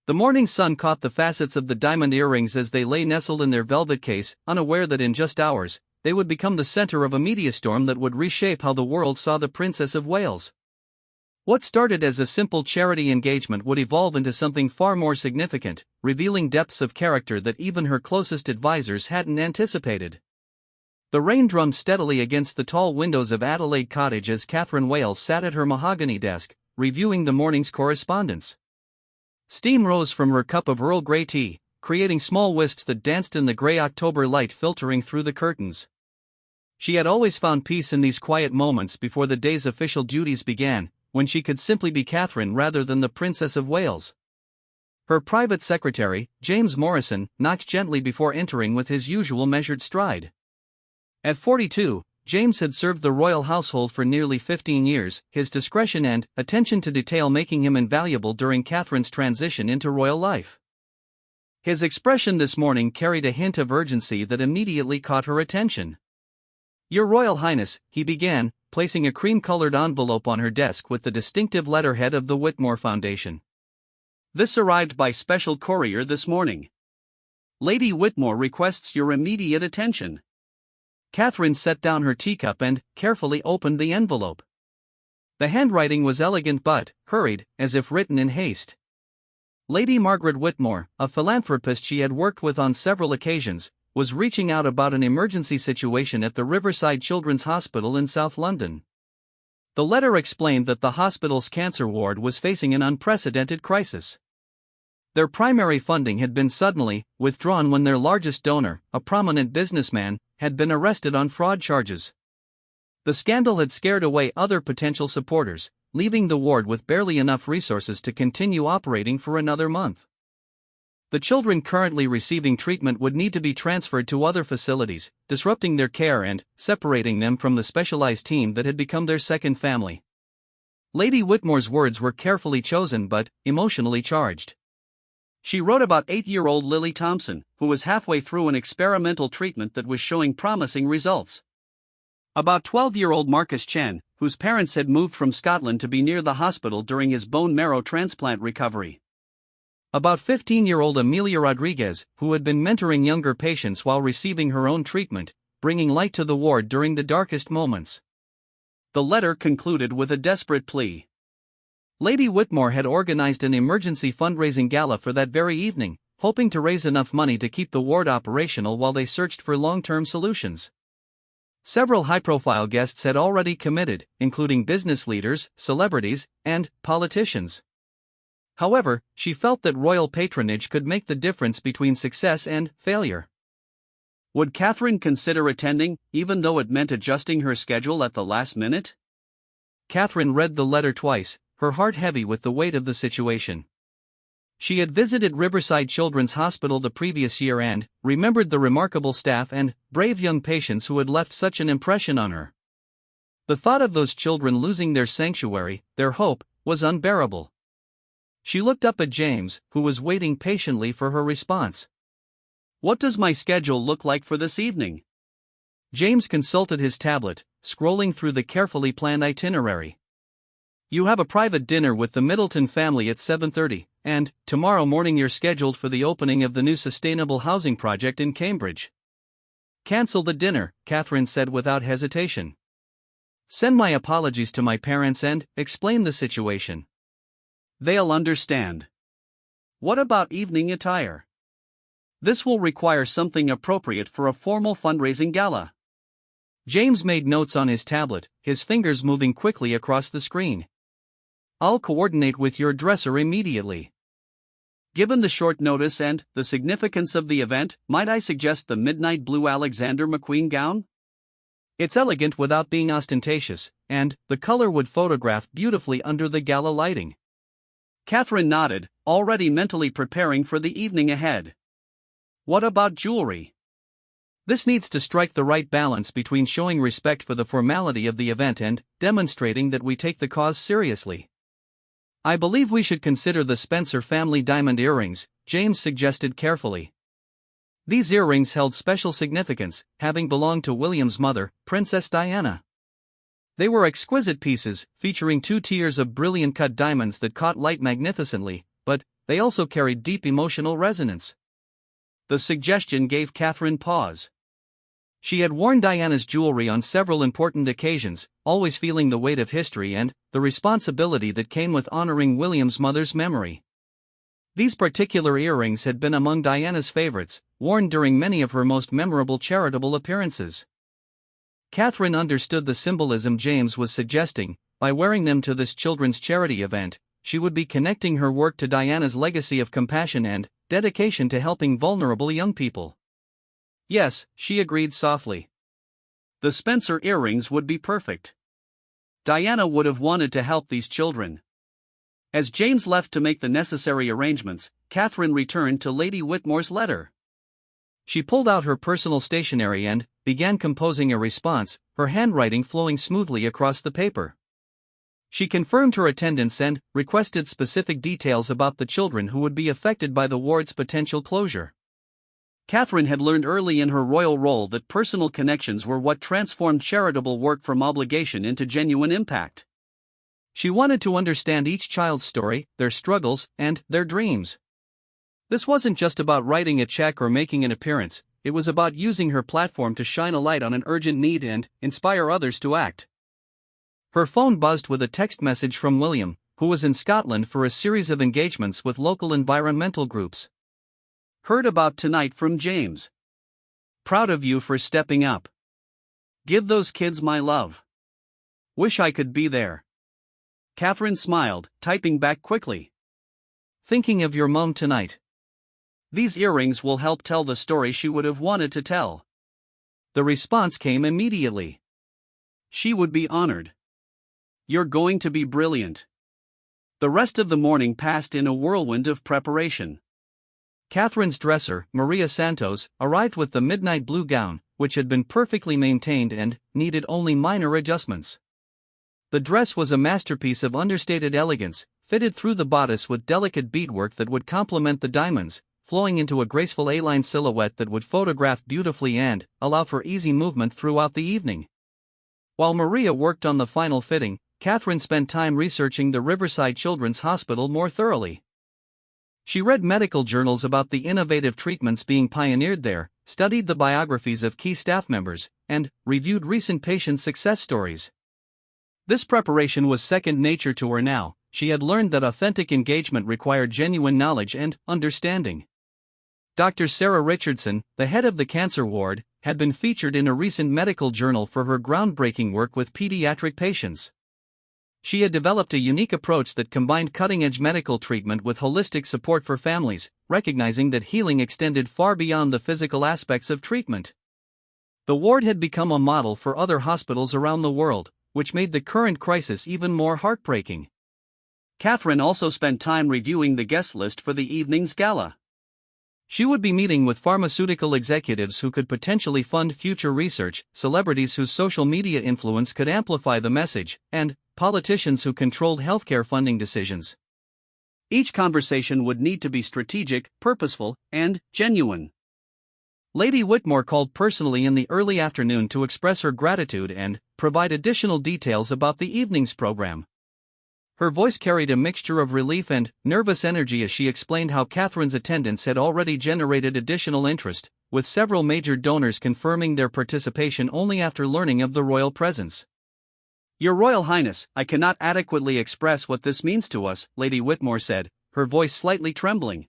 The morning sun caught the facets of the diamond earrings as they lay nestled in their velvet case, unaware that in just hours, they would become the center of a media storm that would reshape how the world saw the Princess of Wales. What started as a simple charity engagement would evolve into something far more significant, revealing depths of character that even her closest advisors hadn't anticipated. The rain drummed steadily against the tall windows of Adelaide Cottage as Catherine Wales sat at her mahogany desk, reviewing the morning's correspondence. Steam rose from her cup of Earl Grey tea, creating small wisps that danced in the grey October light filtering through the curtains. She had always found peace in these quiet moments before the day's official duties began, when she could simply be Catherine rather than the Princess of Wales. Her private secretary, James Morrison, knocked gently before entering with his usual measured stride. At 42, James had served the royal household for nearly 15 years, his discretion and attention to detail making him invaluable during Catherine's transition into royal life. His expression this morning carried a hint of urgency that immediately caught her attention. "Your Royal Highness," he began, placing a cream-colored envelope on her desk with the distinctive letterhead of the Whitmore Foundation. "This arrived by special courier this morning. Lady Whitmore requests your immediate attention." Catherine set down her teacup and carefully opened the envelope. The handwriting was elegant but hurried, as if written in haste. Lady Margaret Whitmore, a philanthropist she had worked with on several occasions, was reaching out about an emergency situation at the Riverside Children's Hospital in South London. The letter explained that the hospital's cancer ward was facing an unprecedented crisis. Their primary funding had been suddenly withdrawn when their largest donor, a prominent businessman, had been arrested on fraud charges. The scandal had scared away other potential supporters, leaving the ward with barely enough resources to continue operating for another month. The children currently receiving treatment would need to be transferred to other facilities, disrupting their care and separating them from the specialized team that had become their second family. Lady Whitmore's words were carefully chosen but emotionally charged. She wrote about 8-year-old Lily Thompson, who was halfway through an experimental treatment that was showing promising results. About 12-year-old Marcus Chen, whose parents had moved from Scotland to be near the hospital during his bone marrow transplant recovery. About 15-year-old Amelia Rodriguez, who had been mentoring younger patients while receiving her own treatment, bringing light to the ward during the darkest moments. The letter concluded with a desperate plea. Lady Whitmore had organized an emergency fundraising gala for that very evening, hoping to raise enough money to keep the ward operational while they searched for long-term solutions. Several high-profile guests had already committed, including business leaders, celebrities, and politicians. However, she felt that royal patronage could make the difference between success and failure. Would Catherine consider attending, even though it meant adjusting her schedule at the last minute? Catherine read the letter twice, her heart heavy with the weight of the situation. She had visited Riverside Children's Hospital the previous year and remembered the remarkable staff and brave young patients who had left such an impression on her. The thought of those children losing their sanctuary, their hope, was unbearable. She looked up at James, who was waiting patiently for her response. "What does my schedule look like for this evening?" James consulted his tablet, scrolling through the carefully planned itinerary. "You have a private dinner with the Middleton family at 7:30, and tomorrow morning you're scheduled for the opening of the new sustainable housing project in Cambridge." "Cancel the dinner," Catherine said without hesitation. "Send my apologies to my parents and explain the situation. They'll understand." "What about evening attire?" "This will require something appropriate for a formal fundraising gala." James made notes on his tablet, his fingers moving quickly across the screen. "I'll coordinate with your dresser immediately." "Given the short notice and the significance of the event, might I suggest the midnight blue Alexander McQueen gown? It's elegant without being ostentatious, and the color would photograph beautifully under the gala lighting." Catherine nodded, already mentally preparing for the evening ahead. "What about jewelry?" "This needs to strike the right balance between showing respect for the formality of the event and demonstrating that we take the cause seriously. I believe we should consider the Spencer family diamond earrings," James suggested carefully. These earrings held special significance, having belonged to William's mother, Princess Diana. They were exquisite pieces, featuring 2 tiers of brilliant cut diamonds that caught light magnificently, but they also carried deep emotional resonance. The suggestion gave Catherine pause. She had worn Diana's jewelry on several important occasions, always feeling the weight of history and the responsibility that came with honoring William's mother's memory. These particular earrings had been among Diana's favorites, worn during many of her most memorable charitable appearances. Catherine understood the symbolism James was suggesting. By wearing them to this children's charity event, she would be connecting her work to Diana's legacy of compassion and dedication to helping vulnerable young people. Yes, she agreed softly. The Spencer earrings would be perfect. Diana would have wanted to help these children. As James left to make the necessary arrangements, Catherine returned to Lady Whitmore's letter. She pulled out her personal stationery and began composing a response, her handwriting flowing smoothly across the paper. She confirmed her attendance and requested specific details about the children who would be affected by the ward's potential closure. Catherine had learned early in her royal role that personal connections were what transformed charitable work from obligation into genuine impact. She wanted to understand each child's story, their struggles, and their dreams. This wasn't just about writing a check or making an appearance, it was about using her platform to shine a light on an urgent need and inspire others to act. Her phone buzzed with a text message from William, who was in Scotland for a series of engagements with local environmental groups. Heard about tonight from James. Proud of you for stepping up. Give those kids my love. Wish I could be there. Catherine smiled, typing back quickly. Thinking of your mom tonight. These earrings will help tell the story she would have wanted to tell. The response came immediately. She would be honored. You're going to be brilliant. The rest of the morning passed in a whirlwind of preparation. Catherine's dresser, Maria Santos, arrived with the midnight blue gown, which had been perfectly maintained and needed only minor adjustments. The dress was a masterpiece of understated elegance, fitted through the bodice with delicate beadwork that would complement the diamonds, flowing into a graceful A-line silhouette that would photograph beautifully and allow for easy movement throughout the evening. While Maria worked on the final fitting, Catherine spent time researching the Riverside Children's Hospital more thoroughly. She read medical journals about the innovative treatments being pioneered there, studied the biographies of key staff members, and reviewed recent patient success stories. This preparation was second nature to her now. She had learned that authentic engagement required genuine knowledge and understanding. Dr. Sarah Richardson, the head of the cancer ward, had been featured in a recent medical journal for her groundbreaking work with pediatric patients. She had developed a unique approach that combined cutting-edge medical treatment with holistic support for families, recognizing that healing extended far beyond the physical aspects of treatment. The ward had become a model for other hospitals around the world, which made the current crisis even more heartbreaking. Catherine also spent time reviewing the guest list for the evening's gala. She would be meeting with pharmaceutical executives who could potentially fund future research, celebrities whose social media influence could amplify the message, and politicians who controlled healthcare funding decisions. Each conversation would need to be strategic, purposeful, and genuine. Lady Whitmore called personally in the early afternoon to express her gratitude and provide additional details about the evening's program. Her voice carried a mixture of relief and nervous energy as she explained how Catherine's attendance had already generated additional interest, with several major donors confirming their participation only after learning of the royal presence. Your Royal Highness, I cannot adequately express what this means to us, Lady Whitmore said, her voice slightly trembling.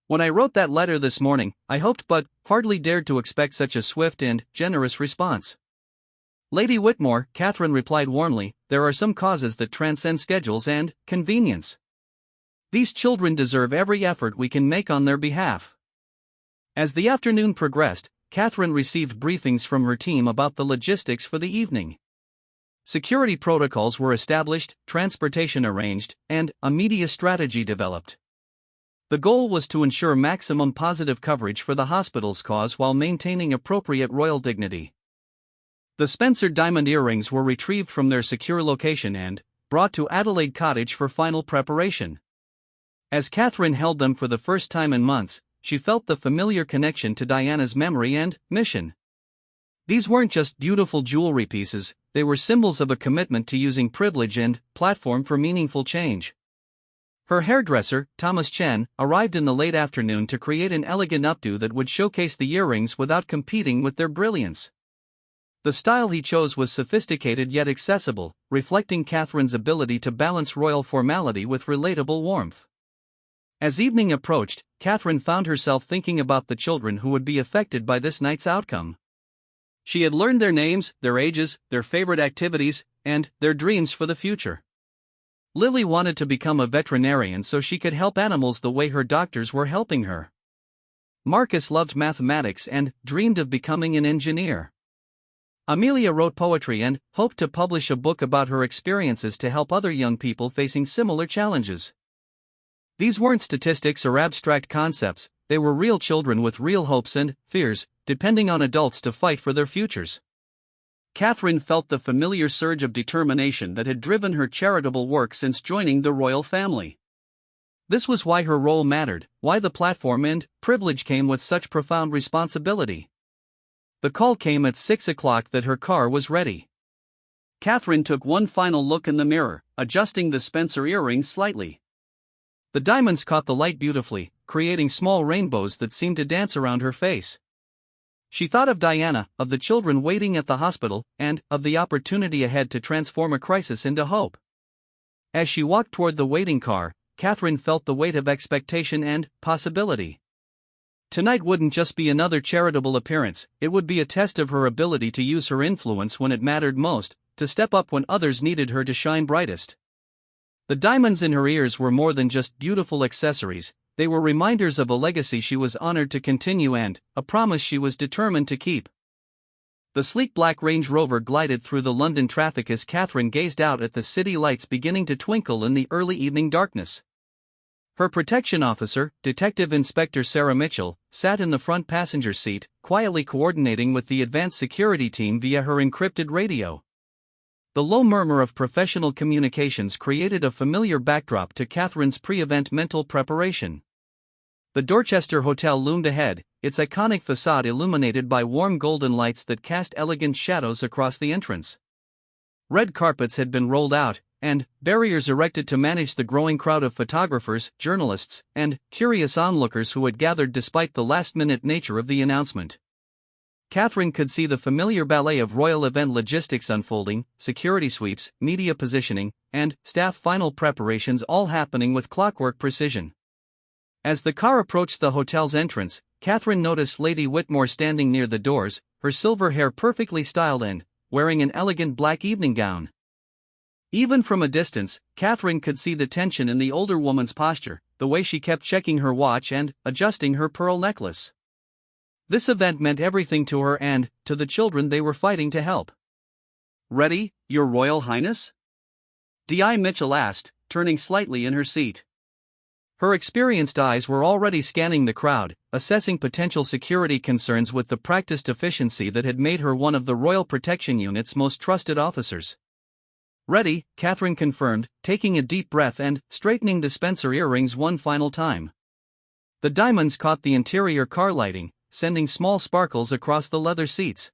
When I wrote that letter this morning, I hoped but hardly dared to expect such a swift and generous response. Lady Whitmore, Catherine replied warmly, there are some causes that transcend schedules and convenience. These children deserve every effort we can make on their behalf. As the afternoon progressed, Catherine received briefings from her team about the logistics for the evening. Security protocols were established, transportation arranged, and a media strategy developed. The goal was to ensure maximum positive coverage for the hospital's cause while maintaining appropriate royal dignity. The Spencer diamond earrings were retrieved from their secure location and brought to Adelaide Cottage for final preparation. As Catherine held them for the first time in months, she felt the familiar connection to Diana's memory and mission. These weren't just beautiful jewelry pieces, they were symbols of a commitment to using privilege and platform for meaningful change. Her hairdresser, Thomas Chen, arrived in the late afternoon to create an elegant updo that would showcase the earrings without competing with their brilliance. The style he chose was sophisticated yet accessible, reflecting Catherine's ability to balance royal formality with relatable warmth. As evening approached, Catherine found herself thinking about the children who would be affected by this night's outcome. She had learned their names, their ages, their favorite activities, and their dreams for the future. Lily wanted to become a veterinarian so she could help animals the way her doctors were helping her. Marcus loved mathematics and dreamed of becoming an engineer. Amelia wrote poetry and hoped to publish a book about her experiences to help other young people facing similar challenges. These weren't statistics or abstract concepts, they were real children with real hopes and fears, depending on adults to fight for their futures. Catherine felt the familiar surge of determination that had driven her charitable work since joining the royal family. This was why her role mattered, why the platform and privilege came with such profound responsibility. The call came at 6 o'clock that her car was ready. Catherine took one final look in the mirror, adjusting the Spencer earrings slightly. The diamonds caught the light beautifully, creating small rainbows that seemed to dance around her face. She thought of Diana, of the children waiting at the hospital, and of the opportunity ahead to transform a crisis into hope. As she walked toward the waiting car, Catherine felt the weight of expectation and possibility. Tonight wouldn't just be another charitable appearance, it would be a test of her ability to use her influence when it mattered most, to step up when others needed her to shine brightest. The diamonds in her ears were more than just beautiful accessories, they were reminders of a legacy she was honored to continue and a promise she was determined to keep. The sleek black Range Rover glided through the London traffic as Catherine gazed out at the city lights beginning to twinkle in the early evening darkness. Her protection officer, Detective Inspector Sarah Mitchell, sat in the front passenger seat, quietly coordinating with the advanced security team via her encrypted radio. The low murmur of professional communications created a familiar backdrop to Catherine's pre-event mental preparation. The Dorchester Hotel loomed ahead, its iconic facade illuminated by warm golden lights that cast elegant shadows across the entrance. Red carpets had been rolled out, and barriers erected to manage the growing crowd of photographers, journalists, and curious onlookers who had gathered despite the last-minute nature of the announcement. Catherine could see the familiar ballet of royal event logistics unfolding, security sweeps, media positioning, and staff final preparations all happening with clockwork precision. As the car approached the hotel's entrance, Catherine noticed Lady Whitmore standing near the doors, her silver hair perfectly styled and wearing an elegant black evening gown. Even from a distance, Catherine could see the tension in the older woman's posture, the way she kept checking her watch and adjusting her pearl necklace. This event meant everything to her and to the children they were fighting to help. "Ready, Your Royal Highness?" D.I. Mitchell asked, turning slightly in her seat. Her experienced eyes were already scanning the crowd, assessing potential security concerns with the practiced efficiency that had made her one of the Royal Protection Unit's most trusted officers. "Ready," Catherine confirmed, taking a deep breath and straightening the Spencer earrings one final time. The diamonds caught the interior car lighting, sending small sparkles across the leather seats.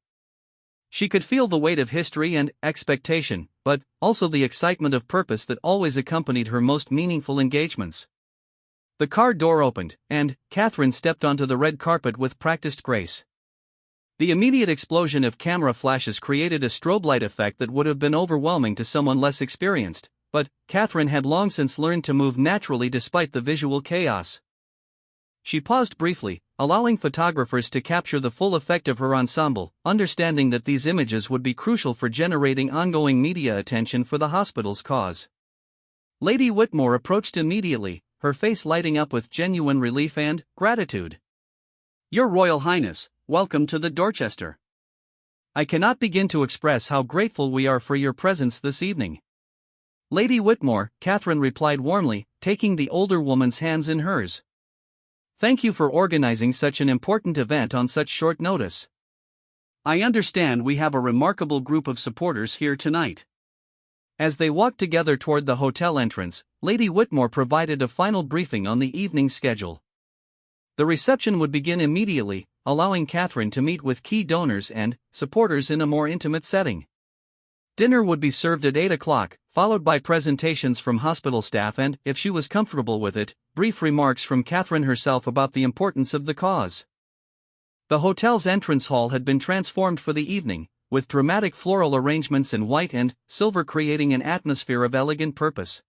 She could feel the weight of history and expectation, but also the excitement of purpose that always accompanied her most meaningful engagements. The car door opened, and Catherine stepped onto the red carpet with practiced grace. The immediate explosion of camera flashes created a strobe light effect that would have been overwhelming to someone less experienced, but Catherine had long since learned to move naturally despite the visual chaos. She paused briefly, allowing photographers to capture the full effect of her ensemble, understanding that these images would be crucial for generating ongoing media attention for the hospital's cause. Lady Whitmore approached immediately, her face lighting up with genuine relief and gratitude. "Your Royal Highness, welcome to the Dorchester. I cannot begin to express how grateful we are for your presence this evening." "Lady Whitmore," Catherine replied warmly, taking the older woman's hands in hers. "Thank you for organizing such an important event on such short notice. I understand we have a remarkable group of supporters here tonight." As they walked together toward the hotel entrance, Lady Whitmore provided a final briefing on the evening's schedule. The reception would begin immediately, allowing Catherine to meet with key donors and supporters in a more intimate setting. Dinner would be served at 8 o'clock, followed by presentations from hospital staff and, if she was comfortable with it, brief remarks from Catherine herself about the importance of the cause. The hotel's entrance hall had been transformed for the evening, with dramatic floral arrangements in white and silver creating an atmosphere of elegant purpose.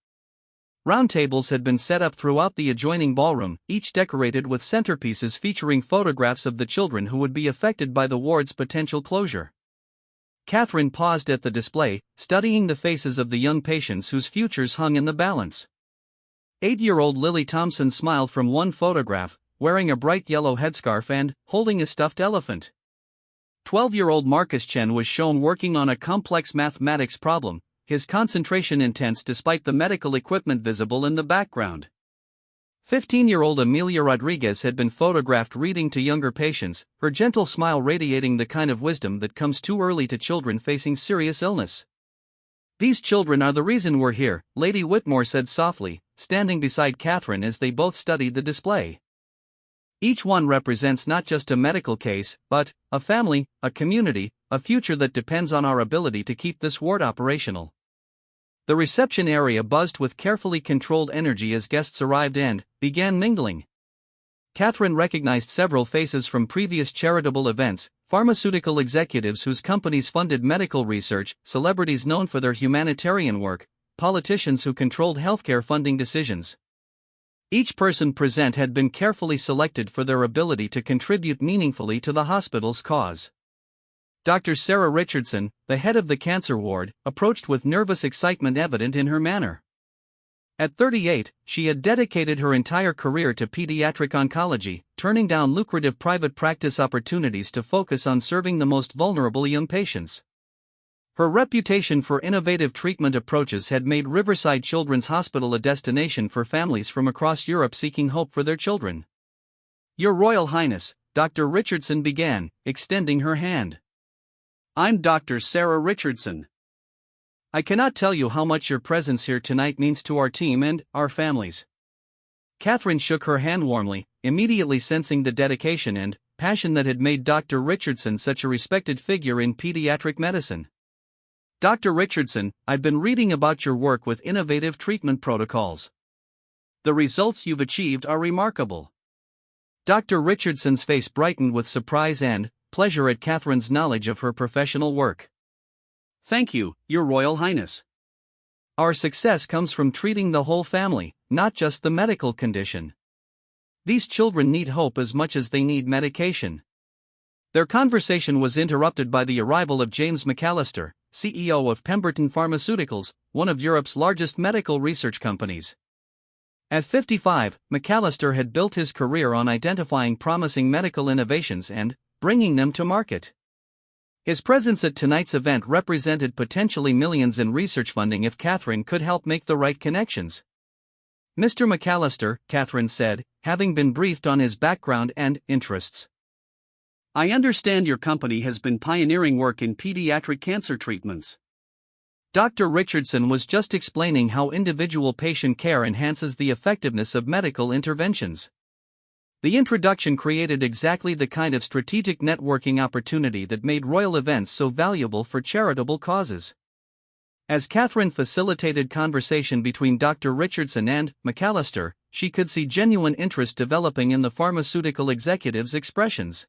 Round tables had been set up throughout the adjoining ballroom, each decorated with centerpieces featuring photographs of the children who would be affected by the ward's potential closure. Catherine paused at the display, studying the faces of the young patients whose futures hung in the balance. 8-year-old Lily Thompson smiled from one photograph, wearing a bright yellow headscarf and holding a stuffed elephant. 12-year-old Marcus Chen was shown working on a complex mathematics problem, his concentration intense despite the medical equipment visible in the background. 15-year-old Amelia Rodriguez had been photographed reading to younger patients, her gentle smile radiating the kind of wisdom that comes too early to children facing serious illness. "These children are the reason we're here," Lady Whitmore said softly, standing beside Catherine as they both studied the display. "Each one represents not just a medical case, but a family, a community, a future that depends on our ability to keep this ward operational." The reception area buzzed with carefully controlled energy as guests arrived and began mingling. Catherine recognized several faces from previous charitable events: pharmaceutical executives whose companies funded medical research, celebrities known for their humanitarian work, politicians who controlled healthcare funding decisions. Each person present had been carefully selected for their ability to contribute meaningfully to the hospital's cause. Dr. Sarah Richardson, the head of the cancer ward, approached with nervous excitement evident in her manner. At 38, she had dedicated her entire career to pediatric oncology, turning down lucrative private practice opportunities to focus on serving the most vulnerable young patients. Her reputation for innovative treatment approaches had made Riverside Children's Hospital a destination for families from across Europe seeking hope for their children. "Your Royal Highness," Dr. Richardson began, extending her hand. "I'm Dr. Sarah Richardson. I cannot tell you how much your presence here tonight means to our team and our families." Catherine shook her hand warmly, immediately sensing the dedication and passion that had made Dr. Richardson such a respected figure in pediatric medicine. "Dr. Richardson, I've been reading about your work with innovative treatment protocols. The results you've achieved are remarkable." Dr. Richardson's face brightened with surprise and pleasure at Catherine's knowledge of her professional work. "Thank you, Your Royal Highness. Our success comes from treating the whole family, not just the medical condition. These children need hope as much as they need medication." Their conversation was interrupted by the arrival of James McAllister, CEO of Pemberton Pharmaceuticals, one of Europe's largest medical research companies. At 55, McAllister had built his career on identifying promising medical innovations and bringing them to market. His presence at tonight's event represented potentially millions in research funding if Catherine could help make the right connections. "Mr. McAllister," Catherine said, having been briefed on his background and interests, "I understand your company has been pioneering work in pediatric cancer treatments." Dr. Richardson was just explaining how individual patient care enhances the effectiveness of medical interventions. The introduction created exactly the kind of strategic networking opportunity that made royal events so valuable for charitable causes. As Catherine facilitated conversation between Dr. Richardson and McAllister, she could see genuine interest developing in the pharmaceutical executive's expressions.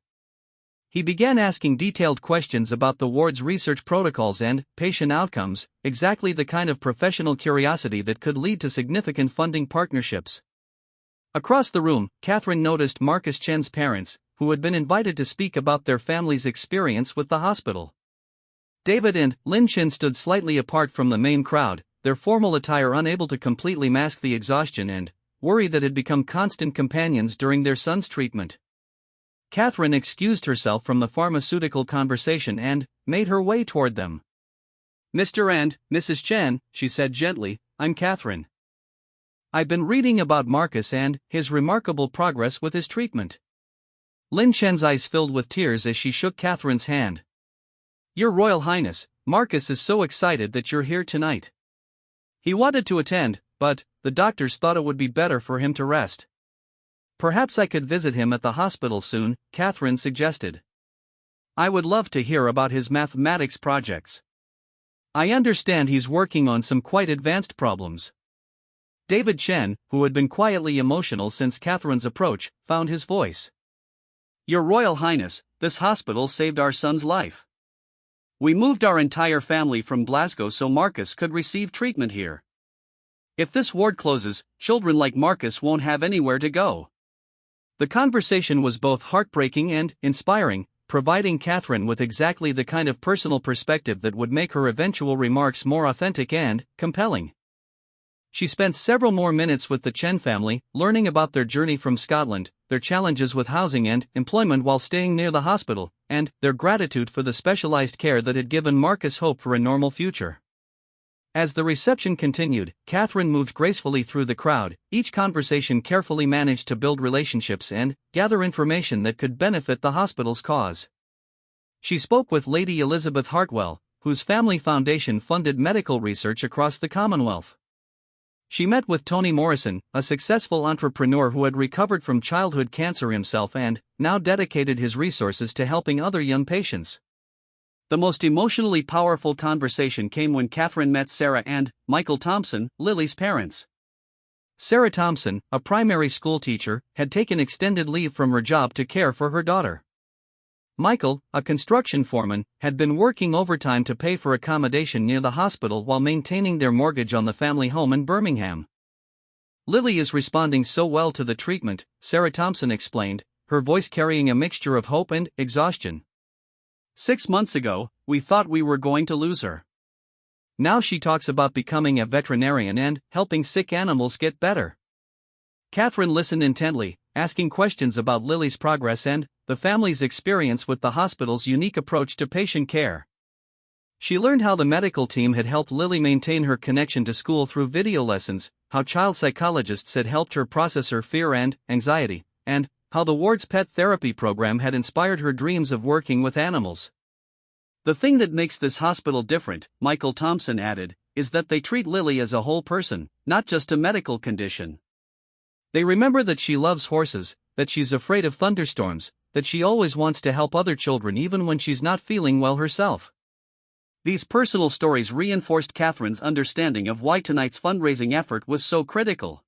He began asking detailed questions about the ward's research protocols and patient outcomes, exactly the kind of professional curiosity that could lead to significant funding partnerships. Across the room, Catherine noticed Marcus Chen's parents, who had been invited to speak about their family's experience with the hospital. David and Lin Chen stood slightly apart from the main crowd, their formal attire unable to completely mask the exhaustion and worry that had become constant companions during their son's treatment. Catherine excused herself from the pharmaceutical conversation and made her way toward them. "Mr. and Mrs. Chen," she said gently, "I'm Catherine. I've been reading about Marcus and his remarkable progress with his treatment." Lin Chen's eyes filled with tears as she shook Catherine's hand. "Your Royal Highness, Marcus is so excited that you're here tonight. He wanted to attend, but the doctors thought it would be better for him to rest. Perhaps I could visit him at the hospital soon," Catherine suggested. "I would love to hear about his mathematics projects. I understand he's working on some quite advanced problems. David Chen, who had been quietly emotional since Catherine's approach, found his voice. Your Royal Highness, this hospital saved our son's life. We moved our entire family from Glasgow so Marcus could receive treatment here. If this ward closes, children like Marcus won't have anywhere to go. The conversation was both heartbreaking and inspiring, providing Catherine with exactly the kind of personal perspective that would make her eventual remarks more authentic and compelling. She spent several more minutes with the Chen family, learning about their journey from Scotland, their challenges with housing and employment while staying near the hospital, and their gratitude for the specialized care that had given Marcus hope for a normal future. As the reception continued, Catherine moved gracefully through the crowd. Each conversation carefully managed to build relationships and gather information that could benefit the hospital's cause. She spoke with Lady Elizabeth Hartwell, whose family foundation funded medical research across the Commonwealth. She met with Tony Morrison, a successful entrepreneur who had recovered from childhood cancer himself and now dedicated his resources to helping other young patients. The most emotionally powerful conversation came when Catherine met Sarah and Michael Thompson, Lily's parents. Sarah Thompson, a primary school teacher, had taken extended leave from her job to care for her daughter. Michael, a construction foreman, had been working overtime to pay for accommodation near the hospital while maintaining their mortgage on the family home in Birmingham. Lily is responding so well to the treatment, Sarah Thompson explained, her voice carrying a mixture of hope and exhaustion. 6 months ago, we thought we were going to lose her. Now she talks about becoming a veterinarian and helping sick animals get better. Catherine listened intently, asking questions about Lily's progress and the family's experience with the hospital's unique approach to patient care. She learned how the medical team had helped Lily maintain her connection to school through video lessons, how child psychologists had helped her process her fear and anxiety, and how the ward's pet therapy program had inspired her dreams of working with animals. The thing that makes this hospital different, Michael Thompson added, is that they treat Lily as a whole person, not just a medical condition. They remember that she loves horses, that she's afraid of thunderstorms, that she always wants to help other children even when she's not feeling well herself. These personal stories reinforced Catherine's understanding of why tonight's fundraising effort was so critical.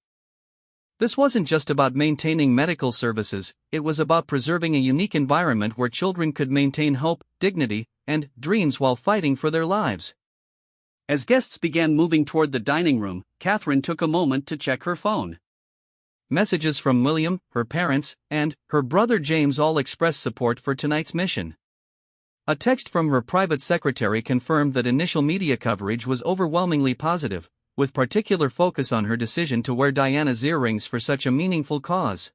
This wasn't just about maintaining medical services, it was about preserving a unique environment where children could maintain hope, dignity, and dreams while fighting for their lives. As guests began moving toward the dining room, Catherine took a moment to check her phone. Messages from William, her parents, and her brother James all expressed support for tonight's mission. A text from her private secretary confirmed that initial media coverage was overwhelmingly positive, with particular focus on her decision to wear Diana's earrings for such a meaningful cause.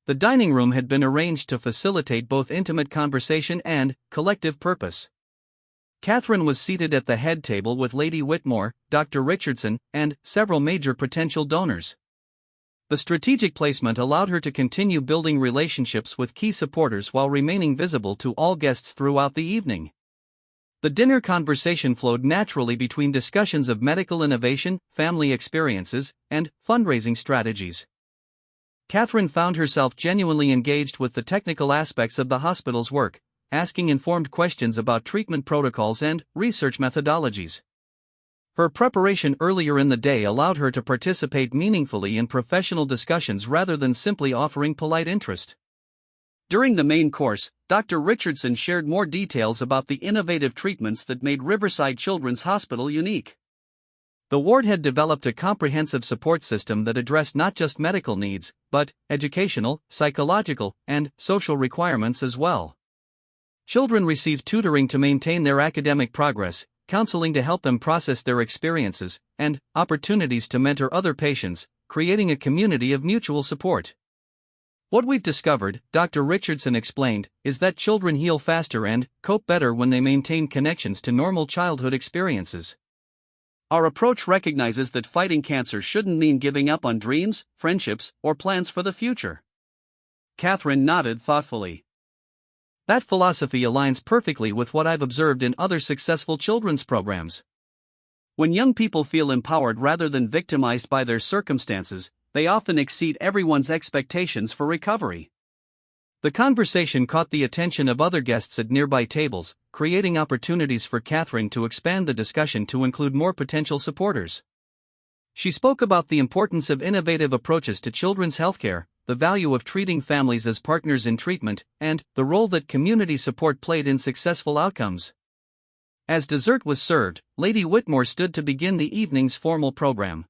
The dining room had been arranged to facilitate both intimate conversation and collective purpose. Catherine was seated at the head table with Lady Whitmore, Dr. Richardson, and several major potential donors. The strategic placement allowed her to continue building relationships with key supporters while remaining visible to all guests throughout the evening. The dinner conversation flowed naturally between discussions of medical innovation, family experiences, and fundraising strategies. Catherine found herself genuinely engaged with the technical aspects of the hospital's work, asking informed questions about treatment protocols and research methodologies. Her preparation earlier in the day allowed her to participate meaningfully in professional discussions rather than simply offering polite interest. During the main course, Dr. Richardson shared more details about the innovative treatments that made Riverside Children's Hospital unique. The ward had developed a comprehensive support system that addressed not just medical needs, but educational, psychological, and social requirements as well. Children received tutoring to maintain their academic progress, counseling to help them process their experiences, and opportunities to mentor other patients, creating a community of mutual support. What we've discovered, Dr. Richardson explained, is that children heal faster and cope better when they maintain connections to normal childhood experiences. Our approach recognizes that fighting cancer shouldn't mean giving up on dreams, friendships, or plans for the future. Catherine nodded thoughtfully. That philosophy aligns perfectly with what I've observed in other successful children's programs. When young people feel empowered rather than victimized by their circumstances, they often exceed everyone's expectations for recovery. The conversation caught the attention of other guests at nearby tables, creating opportunities for Catherine to expand the discussion to include more potential supporters. She spoke about the importance of innovative approaches to children's healthcare, the value of treating families as partners in treatment, and the role that community support played in successful outcomes. As dessert was served, Lady Whitmore stood to begin the evening's formal program.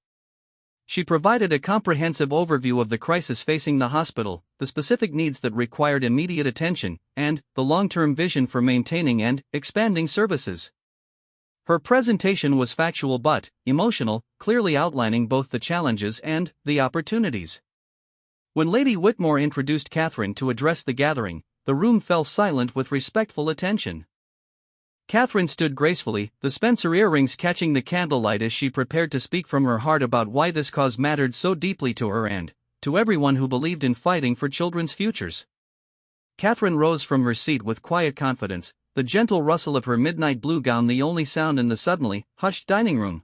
She provided a comprehensive overview of the crisis facing the hospital, the specific needs that required immediate attention, and the long-term vision for maintaining and expanding services. Her presentation was factual but emotional, clearly outlining both the challenges and the opportunities. When Lady Whitmore introduced Catherine to address the gathering, the room fell silent with respectful attention. Catherine stood gracefully, the Spencer earrings catching the candlelight as she prepared to speak from her heart about why this cause mattered so deeply to her and to everyone who believed in fighting for children's futures. Catherine rose from her seat with quiet confidence, the gentle rustle of her midnight blue gown the only sound in the suddenly hushed dining room.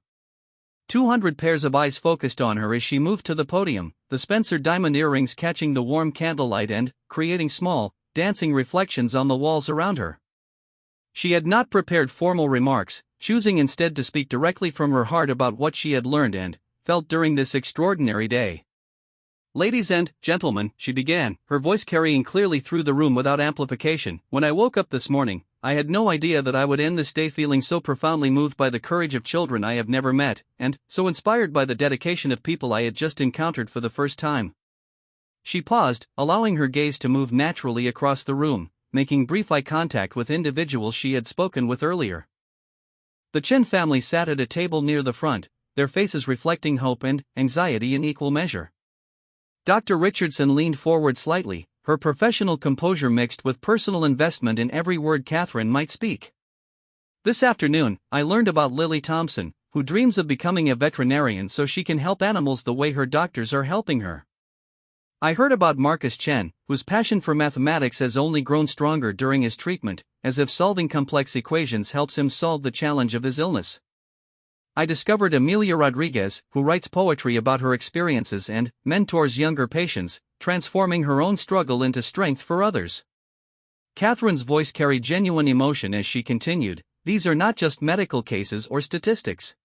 200 pairs of eyes focused on her as she moved to the podium, the Spencer diamond earrings catching the warm candlelight and creating small, dancing reflections on the walls around her. She had not prepared formal remarks, choosing instead to speak directly from her heart about what she had learned and felt during this extraordinary day. "Ladies and gentlemen," she began, her voice carrying clearly through the room without amplification, "when I woke up this morning, I had no idea that I would end this day feeling so profoundly moved by the courage of children I have never met, and so inspired by the dedication of people I had just encountered for the first time." She paused, allowing her gaze to move naturally across the room, making brief eye contact with individuals she had spoken with earlier. The Chen family sat at a table near the front, their faces reflecting hope and anxiety in equal measure. Dr. Richardson leaned forward slightly, her professional composure mixed with personal investment in every word Catherine might speak. "This afternoon, I learned about Lily Thompson, who dreams of becoming a veterinarian so she can help animals the way her doctors are helping her. I heard about Marcus Chen, whose passion for mathematics has only grown stronger during his treatment, as if solving complex equations helps him solve the challenge of his illness. I discovered Amelia Rodriguez, who writes poetry about her experiences and mentors younger patients, transforming her own struggle into strength for others." Catherine's voice carried genuine emotion as she continued, "These are not just medical cases or statistics.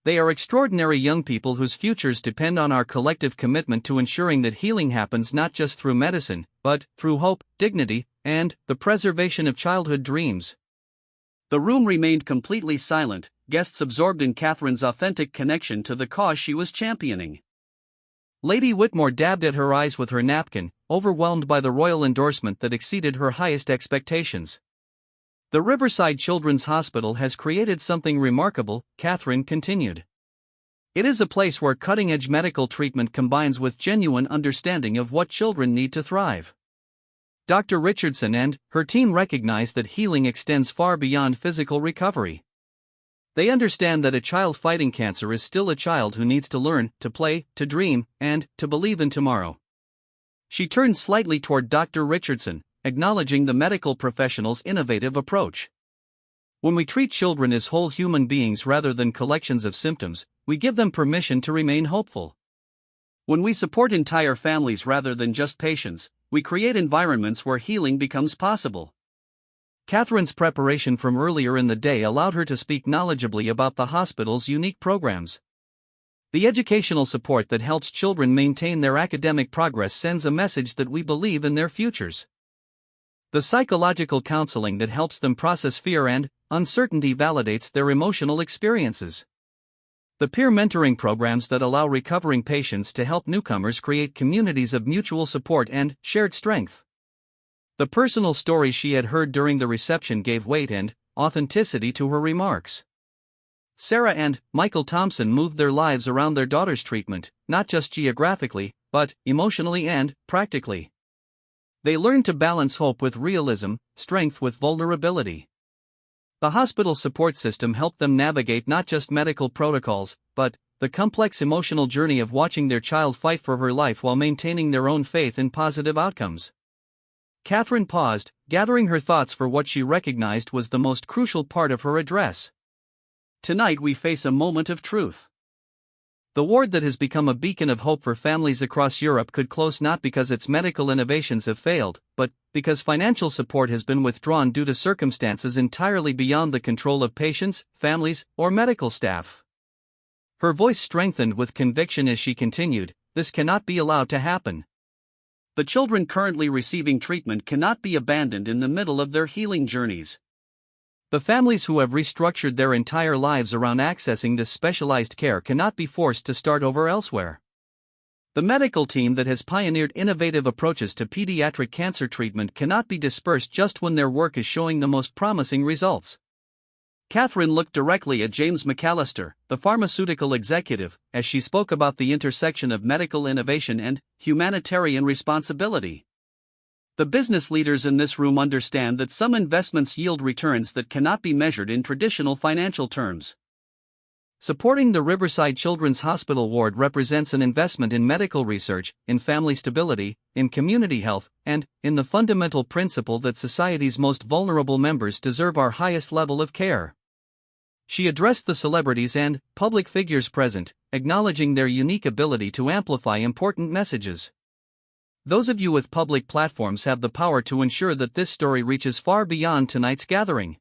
They are extraordinary young people whose futures depend on our collective commitment to ensuring that healing happens not just through medicine, but through hope, dignity, and the preservation of childhood dreams." The room remained completely silent, guests absorbed in Catherine's authentic connection to the cause she was championing. Lady Whitmore dabbed at her eyes with her napkin, overwhelmed by the royal endorsement that exceeded her highest expectations. "The Riverside Children's Hospital has created something remarkable," Catherine continued. "It is a place where cutting-edge medical treatment combines with genuine understanding of what children need to thrive." Dr. Richardson and her team recognize that healing extends far beyond physical recovery. They understand that a child fighting cancer is still a child who needs to learn, to play, to dream, and to believe in tomorrow. She turned slightly toward Dr. Richardson, acknowledging the medical professional's innovative approach. "When we treat children as whole human beings rather than collections of symptoms, we give them permission to remain hopeful. When we support entire families rather than just patients, we create environments where healing becomes possible." Catherine's preparation from earlier in the day allowed her to speak knowledgeably about the hospital's unique programs. The educational support that helps children maintain their academic progress sends a message that we believe in their futures. The psychological counseling that helps them process fear and uncertainty validates their emotional experiences. The peer mentoring programs that allow recovering patients to help newcomers create communities of mutual support and shared strength. The personal stories she had heard during the reception gave weight and authenticity to her remarks. Sarah and Michael Thompson moved their lives around their daughter's treatment, not just geographically, but emotionally and practically. They learned to balance hope with realism, strength with vulnerability. The hospital support system helped them navigate not just medical protocols, but the complex emotional journey of watching their child fight for her life while maintaining their own faith in positive outcomes. Catherine paused, gathering her thoughts for what she recognized was the most crucial part of her address. "Tonight we face a moment of truth. The ward that has become a beacon of hope for families across Europe could close not because its medical innovations have failed, but because financial support has been withdrawn due to circumstances entirely beyond the control of patients, families, or medical staff. Her voice strengthened with conviction as she continued, "This cannot be allowed to happen. The children currently receiving treatment cannot be abandoned in the middle of their healing journeys. The families who have restructured their entire lives around accessing this specialized care cannot be forced to start over elsewhere. The medical team that has pioneered innovative approaches to pediatric cancer treatment cannot be dispersed just when their work is showing the most promising results." Catherine looked directly at James McAllister, the pharmaceutical executive, as she spoke about the intersection of medical innovation and humanitarian responsibility. The business leaders in this room understand that some investments yield returns that cannot be measured in traditional financial terms. Supporting the Riverside Children's Hospital ward represents an investment in medical research, in family stability, in community health, and in the fundamental principle that society's most vulnerable members deserve our highest level of care. She addressed the celebrities and public figures present, acknowledging their unique ability to amplify important messages. Those of you with public platforms have the power to ensure that this story reaches far beyond tonight's gathering.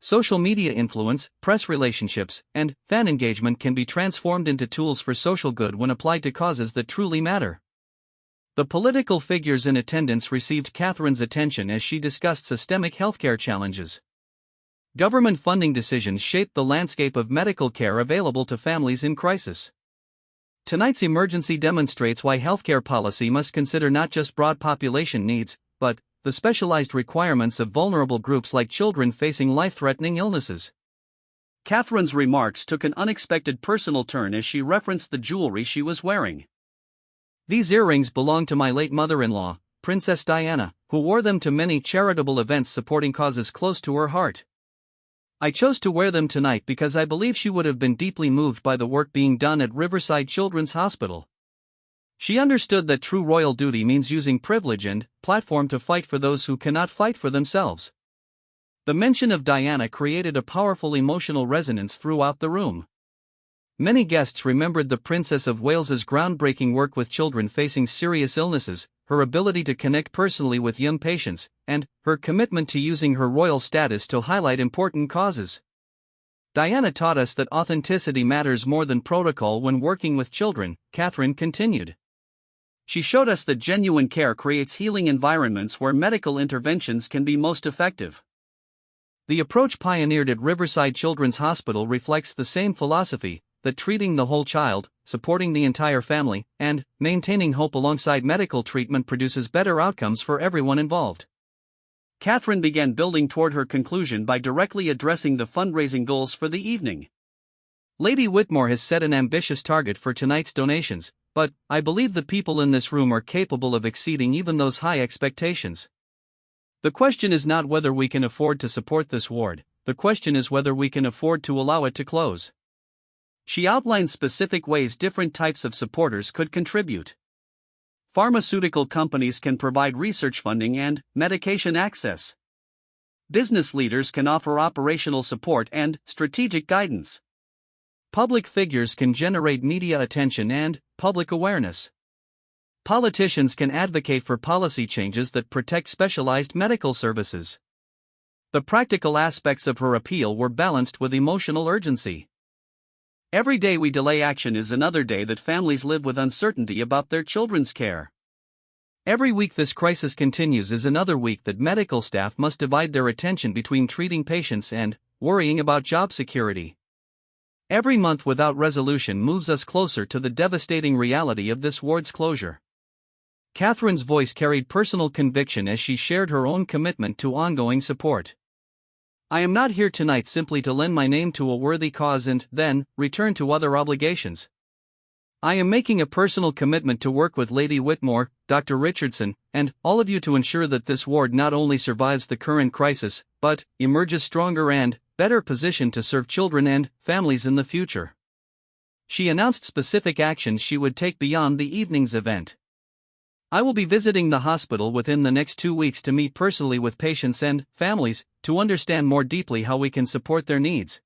Social media influence, press relationships, and fan engagement can be transformed into tools for social good when applied to causes that truly matter. The political figures in attendance received Catherine's attention as she discussed systemic healthcare challenges. Government funding decisions shape the landscape of medical care available to families in crisis. Tonight's emergency demonstrates why healthcare policy must consider not just broad population needs, but the specialized requirements of vulnerable groups like children facing life-threatening illnesses. Catherine's remarks took an unexpected personal turn as she referenced the jewelry she was wearing. "These earrings belong to my late mother-in-law, Princess Diana, who wore them to many charitable events supporting causes close to her heart. I chose to wear them tonight because I believe she would have been deeply moved by the work being done at Riverside Children's Hospital. She understood that true royal duty means using privilege and platform to fight for those who cannot fight for themselves." The mention of Diana created a powerful emotional resonance throughout the room. Many guests remembered the Princess of Wales's groundbreaking work with children facing serious illnesses, her ability to connect personally with young patients, and her commitment to using her royal status to highlight important causes. "Diana taught us that authenticity matters more than protocol when working with children," Catherine continued. "She showed us that genuine care creates healing environments where medical interventions can be most effective." The approach pioneered at Riverside Children's Hospital reflects the same philosophy, that treating the whole child, supporting the entire family, and maintaining hope alongside medical treatment produces better outcomes for everyone involved. Catherine began building toward her conclusion by directly addressing the fundraising goals for the evening. "Lady Whitmore has set an ambitious target for tonight's donations, but I believe the people in this room are capable of exceeding even those high expectations. The question is not whether we can afford to support this ward, the question is whether we can afford to allow it to close." She outlined specific ways different types of supporters could contribute. Pharmaceutical companies can provide research funding and medication access. Business leaders can offer operational support and strategic guidance. Public figures can generate media attention and public awareness. Politicians can advocate for policy changes that protect specialized medical services. The practical aspects of her appeal were balanced with emotional urgency. "Every day we delay action is another day that families live with uncertainty about their children's care. Every week this crisis continues is another week that medical staff must divide their attention between treating patients and worrying about job security. Every month without resolution moves us closer to the devastating reality of this ward's closure." Catherine's voice carried personal conviction as she shared her own commitment to ongoing support. "I am not here tonight simply to lend my name to a worthy cause and then return to other obligations. I am making a personal commitment to work with Lady Whitmore, Dr. Richardson, and all of you to ensure that this ward not only survives the current crisis, but emerges stronger and better positioned to serve children and families in the future." She announced specific actions she would take beyond the evening's event. "I will be visiting the hospital within the next 2 weeks to meet personally with patients and families, to understand more deeply how we can support their needs.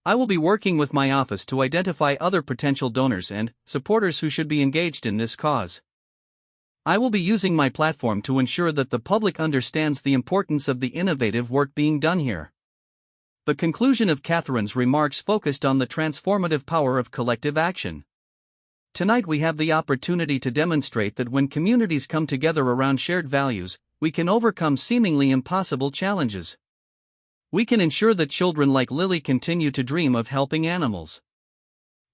I will be working with my office to identify other potential donors and supporters who should be engaged in this cause. I will be using my platform to ensure that the public understands the importance of the innovative work being done here. The conclusion of Catherine's remarks focused on the transformative power of collective action. Tonight we have the opportunity to demonstrate that when communities come together around shared values, we can overcome seemingly impossible challenges. We can ensure that children like Lily continue to dream of helping animals.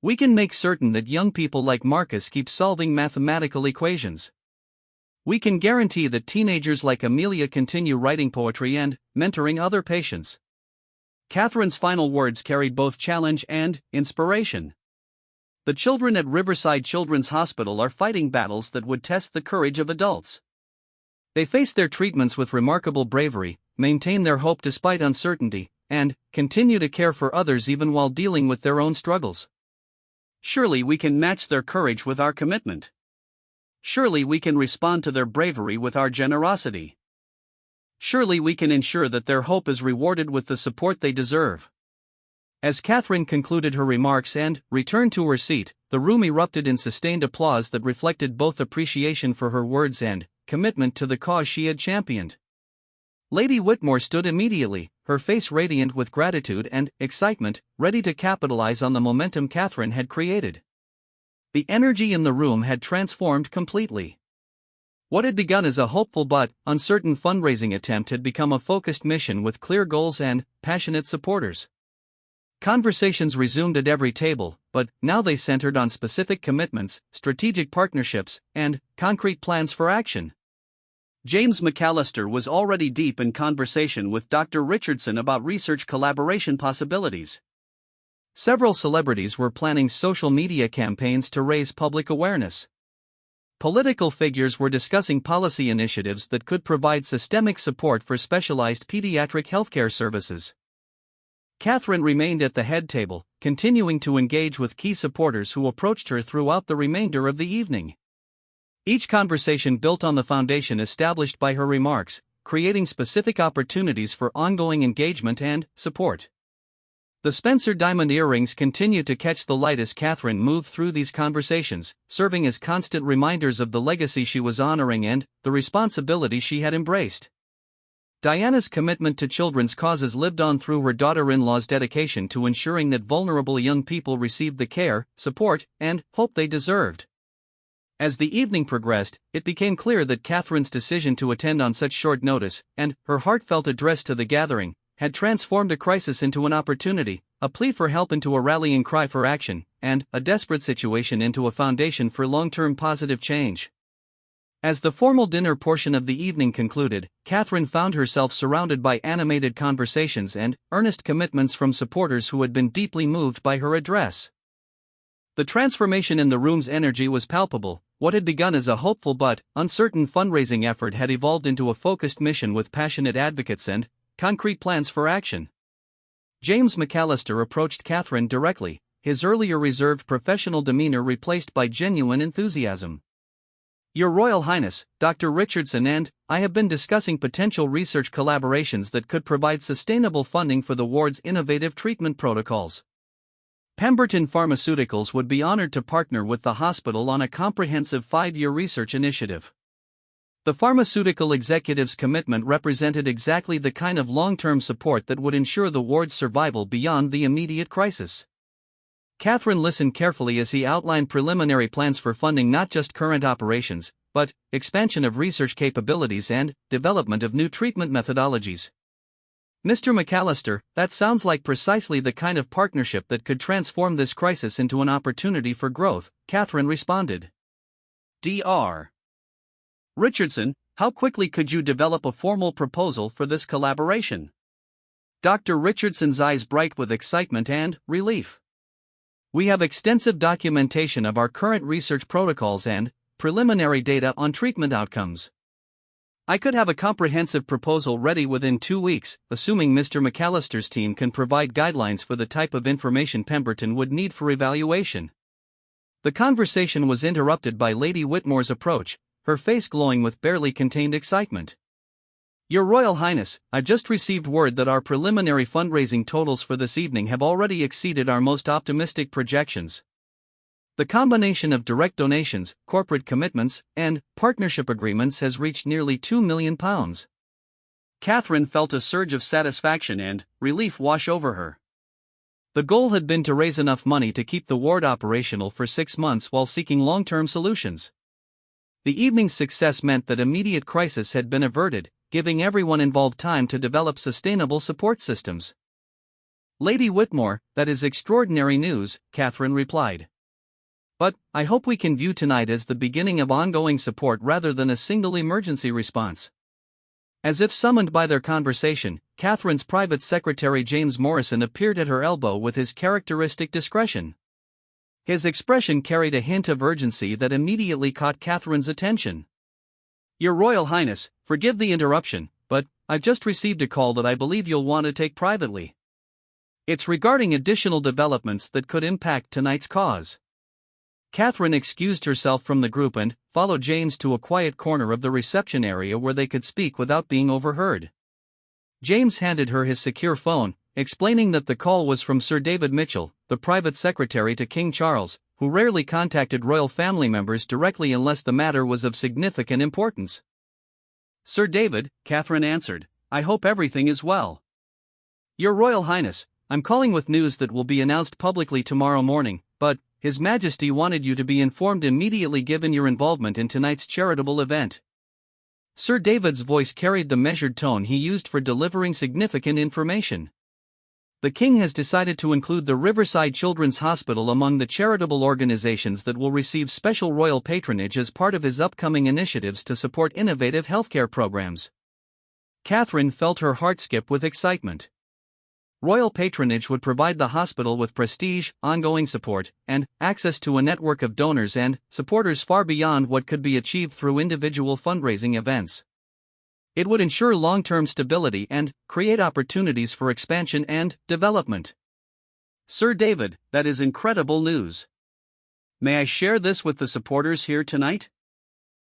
We can make certain that young people like Marcus keep solving mathematical equations. We can guarantee that teenagers like Amelia continue writing poetry and mentoring other patients. Catherine's final words carried both challenge and inspiration. The children at Riverside Children's Hospital are fighting battles that would test the courage of adults. They face their treatments with remarkable bravery, maintain their hope despite uncertainty, and continue to care for others even while dealing with their own struggles. Surely we can match their courage with our commitment. Surely we can respond to their bravery with our generosity. Surely we can ensure that their hope is rewarded with the support they deserve. As Catherine concluded her remarks and returned to her seat, the room erupted in sustained applause that reflected both appreciation for her words and commitment to the cause she had championed. Lady Whitmore stood immediately, her face radiant with gratitude and excitement, ready to capitalize on the momentum Catherine had created. The energy in the room had transformed completely. What had begun as a hopeful but uncertain fundraising attempt had become a focused mission with clear goals and passionate supporters. Conversations resumed at every table, but now they centered on specific commitments, strategic partnerships, and concrete plans for action. James McAllister was already deep in conversation with Dr. Richardson about research collaboration possibilities. Several celebrities were planning social media campaigns to raise public awareness. Political figures were discussing policy initiatives that could provide systemic support for specialized pediatric healthcare services. Catherine remained at the head table, continuing to engage with key supporters who approached her throughout the remainder of the evening. Each conversation built on the foundation established by her remarks, creating specific opportunities for ongoing engagement and support. The Spencer diamond earrings continued to catch the light as Catherine moved through these conversations, serving as constant reminders of the legacy she was honoring and the responsibility she had embraced. Diana's commitment to children's causes lived on through her daughter-in-law's dedication to ensuring that vulnerable young people received the care, support, and hope they deserved. As the evening progressed, it became clear that Catherine's decision to attend on such short notice, and her heartfelt address to the gathering, had transformed a crisis into an opportunity, a plea for help into a rallying cry for action, and a desperate situation into a foundation for long-term positive change. As the formal dinner portion of the evening concluded, Catherine found herself surrounded by animated conversations and earnest commitments from supporters who had been deeply moved by her address. The transformation in the room's energy was palpable. What had begun as a hopeful but uncertain fundraising effort had evolved into a focused mission with passionate advocates and concrete plans for action. James McAllister approached Catherine directly, his earlier reserved professional demeanor replaced by genuine enthusiasm. Your Royal Highness, Dr. Richardson and I have been discussing potential research collaborations that could provide sustainable funding for the ward's innovative treatment protocols. Pemberton Pharmaceuticals would be honored to partner with the hospital on a comprehensive 5-year research initiative. The pharmaceutical executive's commitment represented exactly the kind of long-term support that would ensure the ward's survival beyond the immediate crisis. Catherine listened carefully as he outlined preliminary plans for funding not just current operations, but expansion of research capabilities and development of new treatment methodologies. Mr. McAllister, that sounds like precisely the kind of partnership that could transform this crisis into an opportunity for growth, Catherine responded. Dr. Richardson, how quickly could you develop a formal proposal for this collaboration? Dr. Richardson's eyes bright with excitement and relief. We have extensive documentation of our current research protocols and preliminary data on treatment outcomes. I could have a comprehensive proposal ready within 2 weeks, assuming Mr. McAllister's team can provide guidelines for the type of information Pemberton would need for evaluation. The conversation was interrupted by Lady Whitmore's approach, her face glowing with barely contained excitement. Your Royal Highness, I've just received word that our preliminary fundraising totals for this evening have already exceeded our most optimistic projections. The combination of direct donations, corporate commitments, and partnership agreements has reached nearly £2 million. Catherine felt a surge of satisfaction and relief wash over her. The goal had been to raise enough money to keep the ward operational for 6 months while seeking long-term solutions. The evening's success meant that immediate crisis had been averted, giving everyone involved time to develop sustainable support systems. Lady Whitmore, that is extraordinary news, Catherine replied. But, I hope we can view tonight as the beginning of ongoing support rather than a single emergency response. As if summoned by their conversation, Catherine's private secretary James Morrison appeared at her elbow with his characteristic discretion. His expression carried a hint of urgency that immediately caught Catherine's attention. Your Royal Highness, forgive the interruption, but I've just received a call that I believe you'll want to take privately. It's regarding additional developments that could impact tonight's cause. Catherine excused herself from the group and followed James to a quiet corner of the reception area where they could speak without being overheard. James handed her his secure phone, explaining that the call was from Sir David Mitchell, the private secretary to King Charles, who rarely contacted royal family members directly unless the matter was of significant importance. Sir David, Catherine answered, I hope everything is well. Your Royal Highness, I'm calling with news that will be announced publicly tomorrow morning, but His Majesty wanted you to be informed immediately given your involvement in tonight's charitable event. Sir David's voice carried the measured tone he used for delivering significant information. The King has decided to include the Riverside Children's Hospital among the charitable organizations that will receive special royal patronage as part of his upcoming initiatives to support innovative healthcare programs. Catherine felt her heart skip with excitement. Royal patronage would provide the hospital with prestige, ongoing support, and access to a network of donors and supporters far beyond what could be achieved through individual fundraising events. It would ensure long-term stability and create opportunities for expansion and development. Sir David, that is incredible news. May I share this with the supporters here tonight?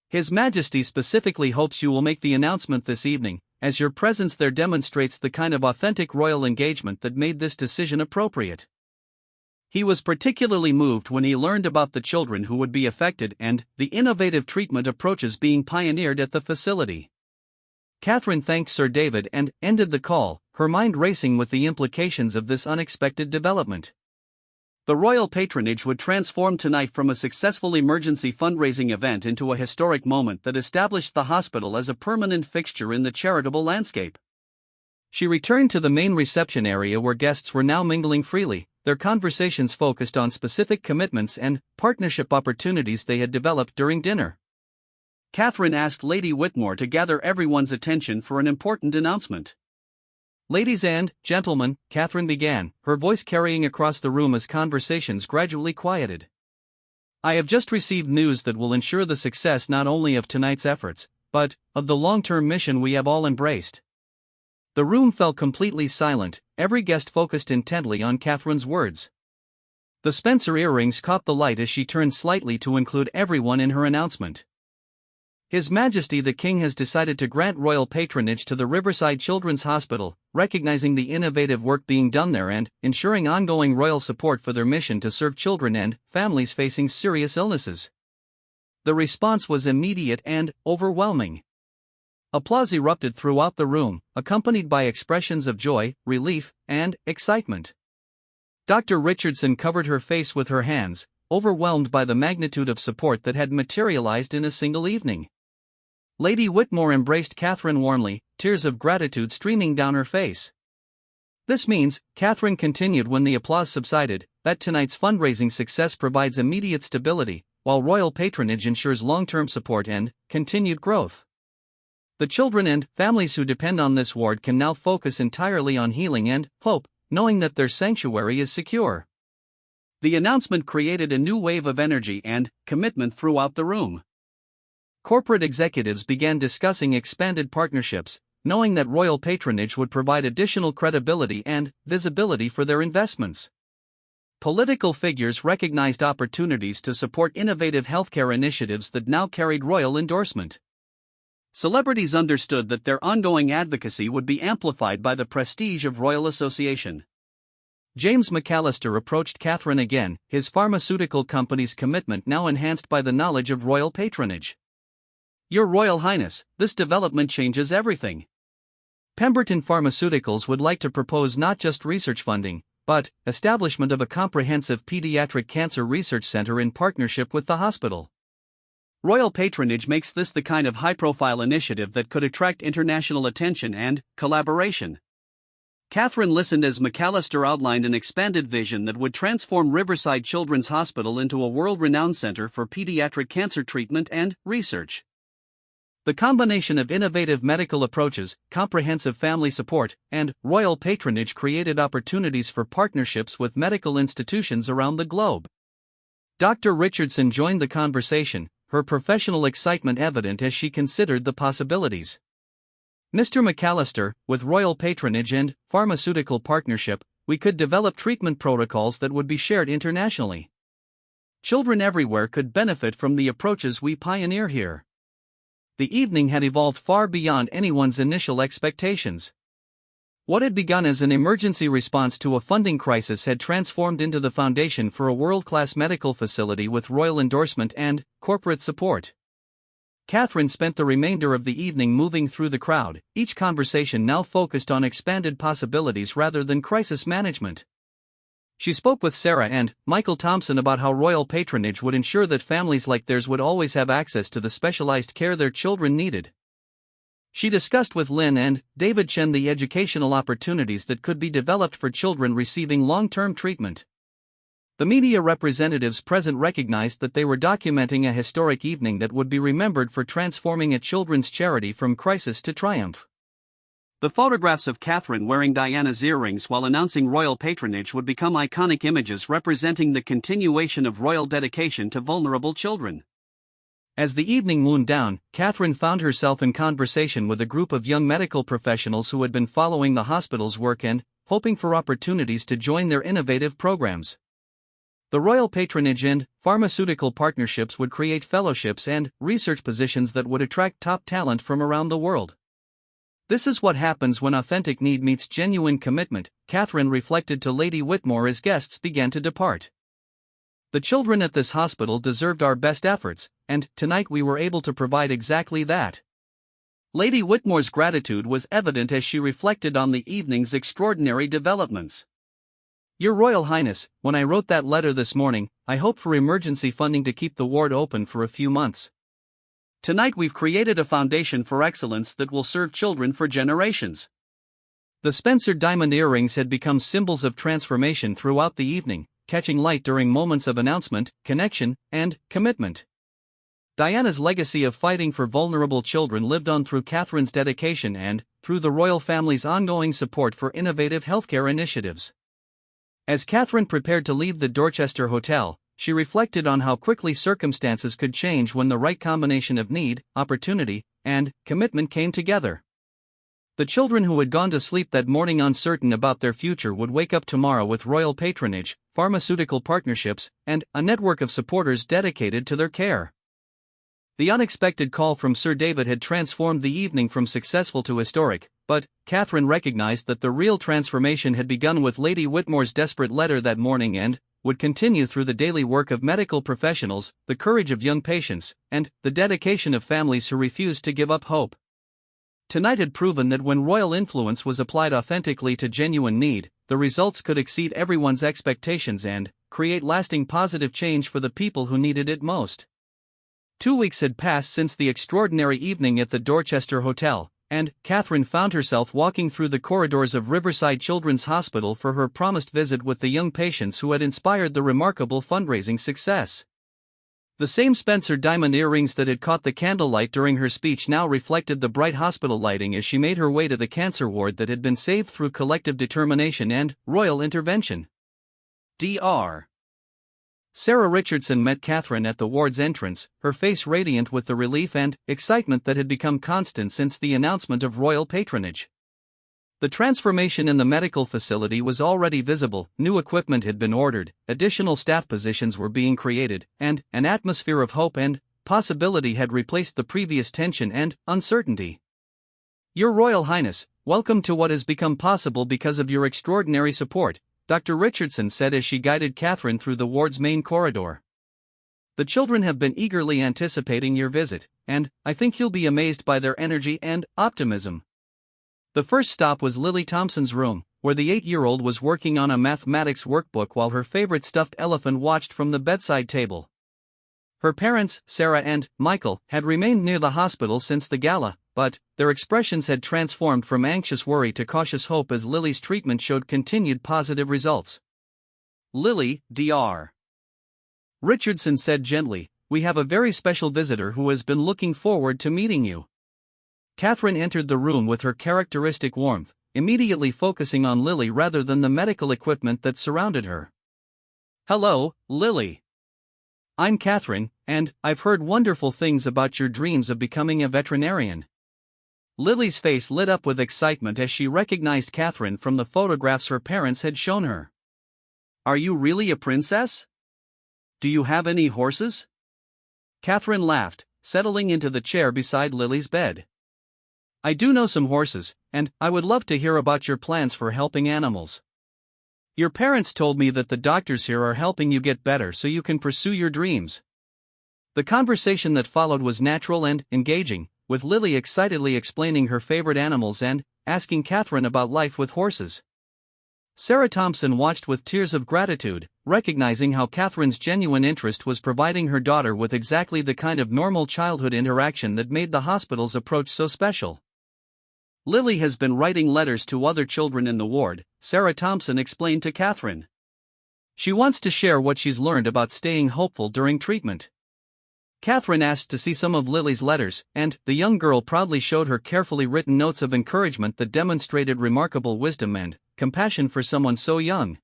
His Majesty specifically hopes you will make the announcement this evening, as your presence there demonstrates the kind of authentic royal engagement that made this decision appropriate. He was particularly moved when he learned about the children who would be affected and the innovative treatment approaches being pioneered at the facility. Catherine thanked Sir David and ended the call, her mind racing with the implications of this unexpected development. The royal patronage would transform tonight from a successful emergency fundraising event into a historic moment that established the hospital as a permanent fixture in the charitable landscape. She returned to the main reception area where guests were now mingling freely, their conversations focused on specific commitments and partnership opportunities they had developed during dinner. Catherine asked Lady Whitmore to gather everyone's attention for an important announcement. Ladies and gentlemen, Catherine began, her voice carrying across the room as conversations gradually quieted. I have just received news that will ensure the success not only of tonight's efforts, but of the long-term mission we have all embraced. The room fell completely silent, every guest focused intently on Catherine's words. The Spencer earrings caught the light as she turned slightly to include everyone in her announcement. His Majesty the King has decided to grant royal patronage to the Riverside Children's Hospital, recognizing the innovative work being done there and ensuring ongoing royal support for their mission to serve children and families facing serious illnesses. The response was immediate and overwhelming. Applause erupted throughout the room, accompanied by expressions of joy, relief, and excitement. Dr. Richardson covered her face with her hands, overwhelmed by the magnitude of support that had materialized in a single evening. Lady Whitmore embraced Catherine warmly, tears of gratitude streaming down her face. This means, Catherine continued when the applause subsided, that tonight's fundraising success provides immediate stability, while royal patronage ensures long-term support and continued growth. The children and families who depend on this ward can now focus entirely on healing and hope, knowing that their sanctuary is secure. The announcement created a new wave of energy and commitment throughout the room. Corporate executives began discussing expanded partnerships, knowing that royal patronage would provide additional credibility and visibility for their investments. Political figures recognized opportunities to support innovative healthcare initiatives that now carried royal endorsement. Celebrities understood that their ongoing advocacy would be amplified by the prestige of royal association. James McAllister approached Catherine again, his pharmaceutical company's commitment now enhanced by the knowledge of royal patronage. "Your Royal Highness, this development changes everything. Pemberton Pharmaceuticals would like to propose not just research funding, but establishment of a comprehensive pediatric cancer research center in partnership with the hospital. Royal patronage makes this the kind of high-profile initiative that could attract international attention and collaboration." Catherine listened as McAllister outlined an expanded vision that would transform Riverside Children's Hospital into a world-renowned center for pediatric cancer treatment and research. The combination of innovative medical approaches, comprehensive family support, and royal patronage created opportunities for partnerships with medical institutions around the globe. Dr. Richardson joined the conversation, her professional excitement evident as she considered the possibilities. "Mr. McAllister, with royal patronage and pharmaceutical partnership, we could develop treatment protocols that would be shared internationally. Children everywhere could benefit from the approaches we pioneer here." The evening had evolved far beyond anyone's initial expectations. What had begun as an emergency response to a funding crisis had transformed into the foundation for a world-class medical facility with royal endorsement and corporate support. Catherine spent the remainder of the evening moving through the crowd, each conversation now focused on expanded possibilities rather than crisis management. She spoke with Sarah and Michael Thompson about how royal patronage would ensure that families like theirs would always have access to the specialized care their children needed. She discussed with Lynn and David Chen the educational opportunities that could be developed for children receiving long-term treatment. The media representatives present recognized that they were documenting a historic evening that would be remembered for transforming a children's charity from crisis to triumph. The photographs of Catherine wearing Diana's earrings while announcing royal patronage would become iconic images representing the continuation of royal dedication to vulnerable children. As the evening wound down, Catherine found herself in conversation with a group of young medical professionals who had been following the hospital's work and hoping for opportunities to join their innovative programs. The royal patronage and pharmaceutical partnerships would create fellowships and research positions that would attract top talent from around the world. "This is what happens when authentic need meets genuine commitment," Catherine reflected to Lady Whitmore as guests began to depart. "The children at this hospital deserved our best efforts, and tonight we were able to provide exactly that." Lady Whitmore's gratitude was evident as she reflected on the evening's extraordinary developments. "Your Royal Highness, when I wrote that letter this morning, I hoped for emergency funding to keep the ward open for a few months. Tonight we've created a foundation for excellence that will serve children for generations." The Spencer diamond earrings had become symbols of transformation throughout the evening, catching light during moments of announcement, connection, and commitment. Diana's legacy of fighting for vulnerable children lived on through Catherine's dedication and through the royal family's ongoing support for innovative healthcare initiatives. As Catherine prepared to leave the Dorchester Hotel, she reflected on how quickly circumstances could change when the right combination of need, opportunity, and commitment came together. The children who had gone to sleep that morning uncertain about their future would wake up tomorrow with royal patronage, pharmaceutical partnerships, and a network of supporters dedicated to their care. The unexpected call from Sir David had transformed the evening from successful to historic, but Catherine recognized that the real transformation had begun with Lady Whitmore's desperate letter that morning and would continue through the daily work of medical professionals, the courage of young patients, and the dedication of families who refused to give up hope. Tonight had proven that when royal influence was applied authentically to genuine need, the results could exceed everyone's expectations and create lasting positive change for the people who needed it most. 2 weeks had passed since the extraordinary evening at the Dorchester Hotel, and Catherine found herself walking through the corridors of Riverside Children's Hospital for her promised visit with the young patients who had inspired the remarkable fundraising success. The same Spencer diamond earrings that had caught the candlelight during her speech now reflected the bright hospital lighting as she made her way to the cancer ward that had been saved through collective determination and royal intervention. Dr. Sarah Richardson met Catherine at the ward's entrance, her face radiant with the relief and excitement that had become constant since the announcement of royal patronage. The transformation in the medical facility was already visible, new equipment had been ordered, additional staff positions were being created, and an atmosphere of hope and possibility had replaced the previous tension and uncertainty. "Your Royal Highness, welcome to what has become possible because of your extraordinary support," Dr. Richardson said as she guided Catherine through the ward's main corridor. "The children have been eagerly anticipating your visit, and I think you'll be amazed by their energy and optimism." The first stop was Lily Thompson's room, where the 8-year-old was working on a mathematics workbook while her favorite stuffed elephant watched from the bedside table. Her parents, Sarah and Michael, had remained near the hospital since the gala, but their expressions had transformed from anxious worry to cautious hope as Lily's treatment showed continued positive results. "Lily, Dr. Richardson said gently, we have a very special visitor who has been looking forward to meeting you." Catherine entered the room with her characteristic warmth, immediately focusing on Lily rather than the medical equipment that surrounded her. "Hello, Lily. I'm Catherine, and I've heard wonderful things about your dreams of becoming a veterinarian." Lily's face lit up with excitement as she recognized Catherine from the photographs her parents had shown her. "Are you really a princess? Do you have any horses?" Catherine laughed, settling into the chair beside Lily's bed. "I do know some horses, and I would love to hear about your plans for helping animals. Your parents told me that the doctors here are helping you get better so you can pursue your dreams." The conversation that followed was natural and engaging, with Lily excitedly explaining her favorite animals and asking Catherine about life with horses. Sarah Thompson watched with tears of gratitude, recognizing how Catherine's genuine interest was providing her daughter with exactly the kind of normal childhood interaction that made the hospital's approach so special. "Lily has been writing letters to other children in the ward," Sarah Thompson explained to Catherine. "She wants to share what she's learned about staying hopeful during treatment." Catherine asked to see some of Lily's letters, and the young girl proudly showed her carefully written notes of encouragement that demonstrated remarkable wisdom and compassion for someone so young.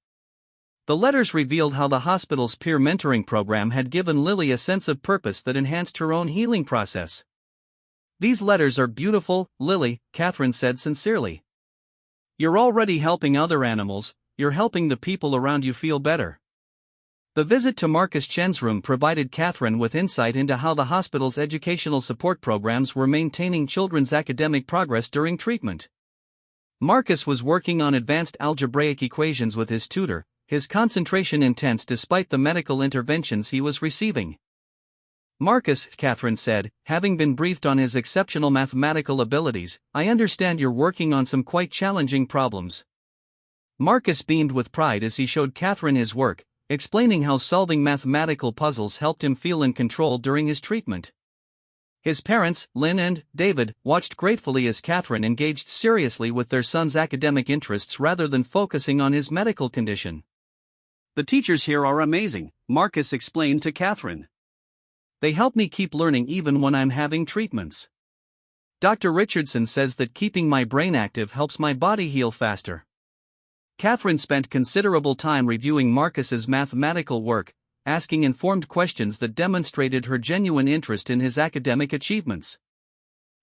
The letters revealed how the hospital's peer mentoring program had given Lily a sense of purpose that enhanced her own healing process. "These letters are beautiful, Lily," Catherine said sincerely. "You're already helping other animals, you're helping the people around you feel better." The visit to Marcus Chen's room provided Catherine with insight into how the hospital's educational support programs were maintaining children's academic progress during treatment. Marcus was working on advanced algebraic equations with his tutor, his concentration intense despite the medical interventions he was receiving. "Marcus," Catherine said, having been briefed on his exceptional mathematical abilities, "I understand you're working on some quite challenging problems." Marcus beamed with pride as he showed Catherine his work, explaining how solving mathematical puzzles helped him feel in control during his treatment. His parents, Lynn and David, watched gratefully as Catherine engaged seriously with their son's academic interests rather than focusing on his medical condition. "The teachers here are amazing," Marcus explained to Catherine. "They help me keep learning even when I'm having treatments. Dr. Richardson says that keeping my brain active helps my body heal faster." Catherine spent considerable time reviewing Marcus's mathematical work, asking informed questions that demonstrated her genuine interest in his academic achievements.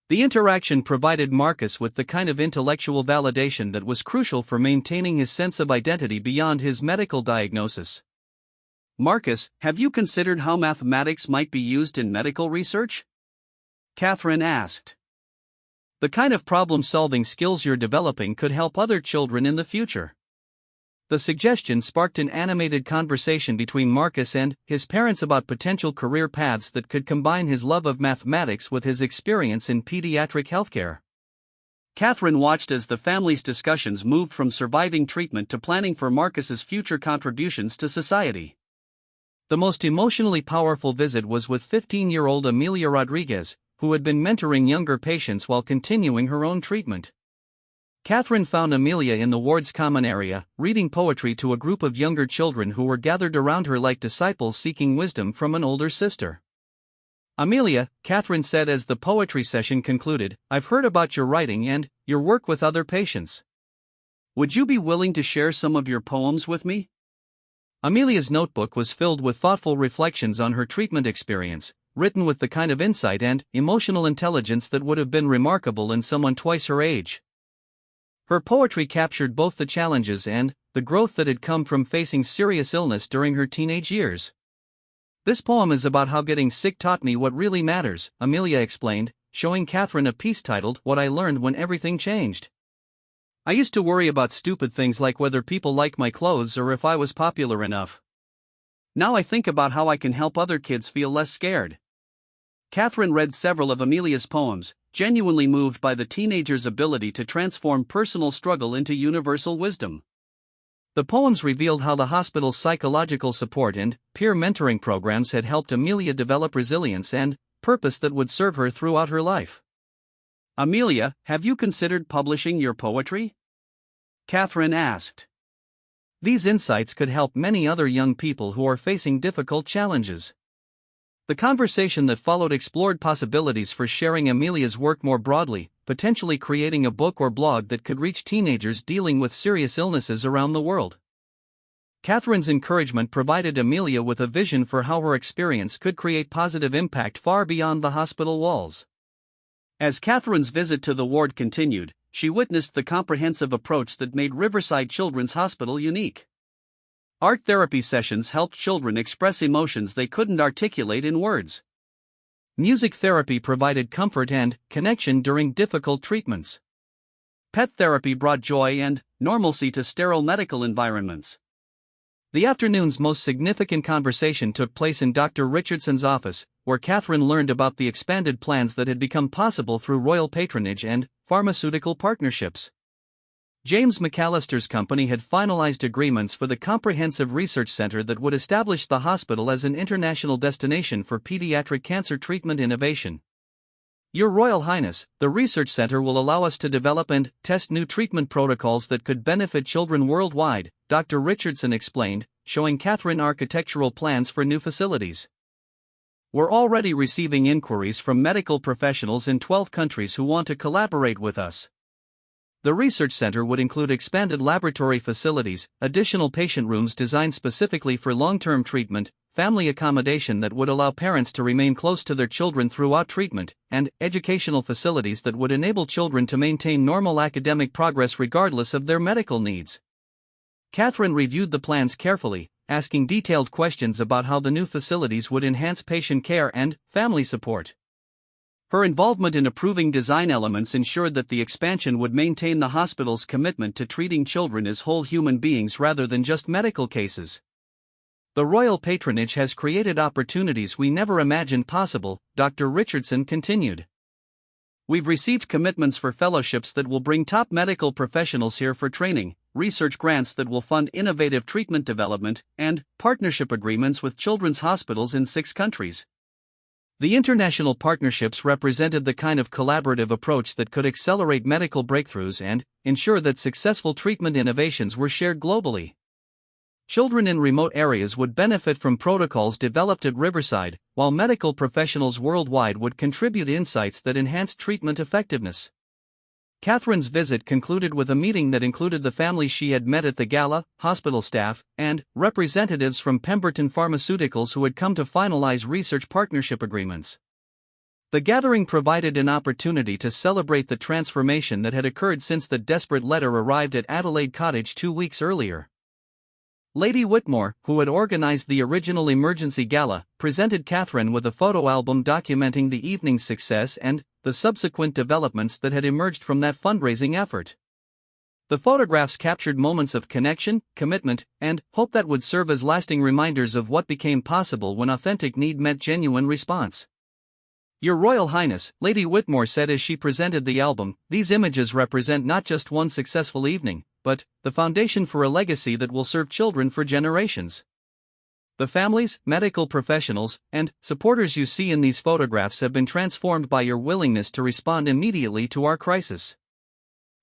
The interaction provided Marcus with the kind of intellectual validation that was crucial for maintaining his sense of identity beyond his medical diagnosis. "Marcus, have you considered how mathematics might be used in medical research?" Catherine asked. "The kind of problem-solving skills you're developing could help other children in the future." The suggestion sparked an animated conversation between Marcus and his parents about potential career paths that could combine his love of mathematics with his experience in pediatric healthcare. Catherine watched as the family's discussions moved from surviving treatment to planning for Marcus's future contributions to society. The most emotionally powerful visit was with 15-year-old Amelia Rodriguez, who had been mentoring younger patients while continuing her own treatment. Catherine found Amelia in the ward's common area, reading poetry to a group of younger children who were gathered around her like disciples seeking wisdom from an older sister. "Amelia," Catherine said as the poetry session concluded, "I've heard about your writing and your work with other patients. Would you be willing to share some of your poems with me?" Amelia's notebook was filled with thoughtful reflections on her treatment experience, written with the kind of insight and emotional intelligence that would have been remarkable in someone twice her age. Her poetry captured both the challenges and the growth that had come from facing serious illness during her teenage years. This poem is about how getting sick taught me what really matters, Amelia explained, showing Catherine a piece titled What I Learned When Everything Changed. I used to worry about stupid things like whether people like my clothes or if I was popular enough. Now I think about how I can help other kids feel less scared. Catherine read several of Amelia's poems, genuinely moved by the teenager's ability to transform personal struggle into universal wisdom. The poems revealed how the hospital's psychological support and peer mentoring programs had helped Amelia develop resilience and purpose that would serve her throughout her life. Amelia, have you considered publishing your poetry? Catherine asked. These insights could help many other young people who are facing difficult challenges. The conversation that followed explored possibilities for sharing Amelia's work more broadly, potentially creating a book or blog that could reach teenagers dealing with serious illnesses around the world. Catherine's encouragement provided Amelia with a vision for how her experience could create positive impact far beyond the hospital walls. As Catherine's visit to the ward continued, she witnessed the comprehensive approach that made Riverside Children's Hospital unique. Art therapy sessions helped children express emotions they couldn't articulate in words. Music therapy provided comfort and connection during difficult treatments. Pet therapy brought joy and normalcy to sterile medical environments. The afternoon's most significant conversation took place in Dr. Richardson's office, where Catherine learned about the expanded plans that had become possible through royal patronage and pharmaceutical partnerships. James McAllister's company had finalized agreements for the comprehensive research center that would establish the hospital as an international destination for pediatric cancer treatment innovation. Your Royal Highness, the research center will allow us to develop and test new treatment protocols that could benefit children worldwide, Dr. Richardson explained, showing Catherine architectural plans for new facilities. We're already receiving inquiries from medical professionals in 12 countries who want to collaborate with us. The research center would include expanded laboratory facilities, additional patient rooms designed specifically for long-term treatment, family accommodation that would allow parents to remain close to their children throughout treatment, and educational facilities that would enable children to maintain normal academic progress regardless of their medical needs. Catherine reviewed the plans carefully, asking detailed questions about how the new facilities would enhance patient care and family support. Her involvement in approving design elements ensured that the expansion would maintain the hospital's commitment to treating children as whole human beings rather than just medical cases. The royal patronage has created opportunities we never imagined possible, Dr. Richardson continued. We've received commitments for fellowships that will bring top medical professionals here for training, research grants that will fund innovative treatment development, and partnership agreements with children's hospitals in 6 countries. The international partnerships represented the kind of collaborative approach that could accelerate medical breakthroughs and ensure that successful treatment innovations were shared globally. Children in remote areas would benefit from protocols developed at Riverside, while medical professionals worldwide would contribute insights that enhanced treatment effectiveness. Catherine's visit concluded with a meeting that included the families she had met at the gala, hospital staff, and representatives from Pemberton Pharmaceuticals who had come to finalize research partnership agreements. The gathering provided an opportunity to celebrate the transformation that had occurred since the desperate letter arrived at Adelaide Cottage 2 weeks earlier. Lady Whitmore, who had organized the original emergency gala, presented Catherine with a photo album documenting the evening's success and the subsequent developments that had emerged from that fundraising effort. The photographs captured moments of connection, commitment, and hope that would serve as lasting reminders of what became possible when authentic need met genuine response. Your Royal Highness, Lady Whitmore said as she presented the album, these images represent not just one successful evening, but the foundation for a legacy that will serve children for generations. The families, medical professionals, and supporters you see in these photographs have been transformed by your willingness to respond immediately to our crisis.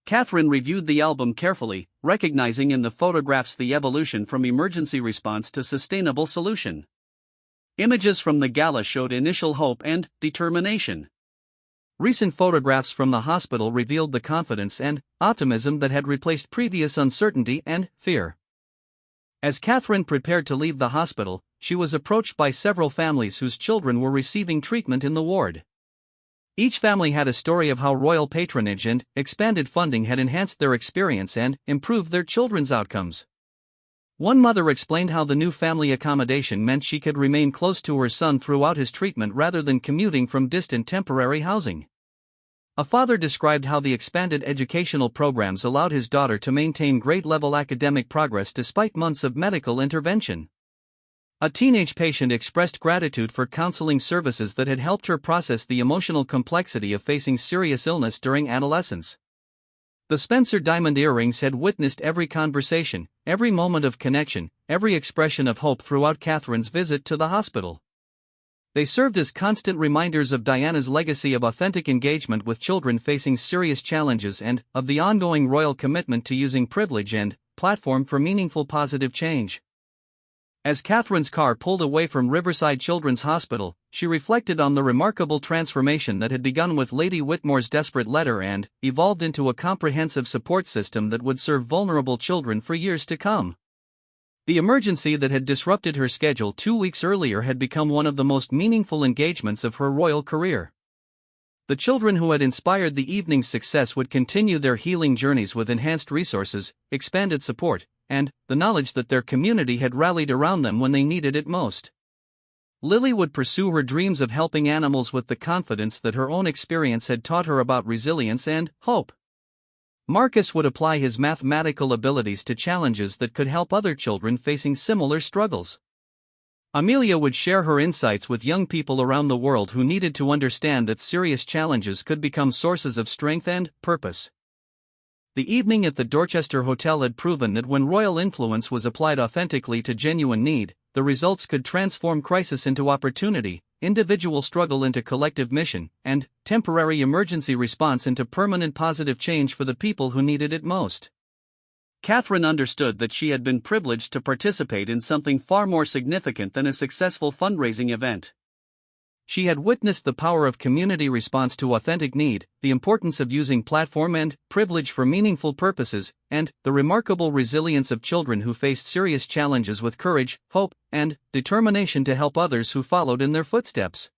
Catherine reviewed the album carefully, recognizing in the photographs the evolution from emergency response to sustainable solution. Images from the gala showed initial hope and determination. Recent photographs from the hospital revealed the confidence and optimism that had replaced previous uncertainty and fear. As Catherine prepared to leave the hospital, she was approached by several families whose children were receiving treatment in the ward. Each family had a story of how royal patronage and expanded funding had enhanced their experience and improved their children's outcomes. One mother explained how the new family accommodation meant she could remain close to her son throughout his treatment rather than commuting from distant temporary housing. A father described how the expanded educational programs allowed his daughter to maintain grade-level academic progress despite months of medical intervention. A teenage patient expressed gratitude for counseling services that had helped her process the emotional complexity of facing serious illness during adolescence. The Spencer diamond earrings had witnessed every conversation, every moment of connection, every expression of hope throughout Catherine's visit to the hospital. They served as constant reminders of Diana's legacy of authentic engagement with children facing serious challenges and of the ongoing royal commitment to using privilege and platform for meaningful positive change. As Catherine's car pulled away from Riverside Children's Hospital, she reflected on the remarkable transformation that had begun with Lady Whitmore's desperate letter and evolved into a comprehensive support system that would serve vulnerable children for years to come. The emergency that had disrupted her schedule 2 weeks earlier had become one of the most meaningful engagements of her royal career. The children who had inspired the evening's success would continue their healing journeys with enhanced resources, expanded support, and the knowledge that their community had rallied around them when they needed it most. Lily would pursue her dreams of helping animals with the confidence that her own experience had taught her about resilience and hope. Marcus would apply his mathematical abilities to challenges that could help other children facing similar struggles. Amelia would share her insights with young people around the world who needed to understand that serious challenges could become sources of strength and purpose. The evening at the Dorchester Hotel had proven that when royal influence was applied authentically to genuine need, the results could transform crisis into opportunity, individual struggle into collective mission, and temporary emergency response into permanent positive change for the people who needed it most. Catherine understood that she had been privileged to participate in something far more significant than a successful fundraising event. She had witnessed the power of community response to authentic need, the importance of using platform and privilege for meaningful purposes, and the remarkable resilience of children who faced serious challenges with courage, hope, and determination to help others who followed in their footsteps.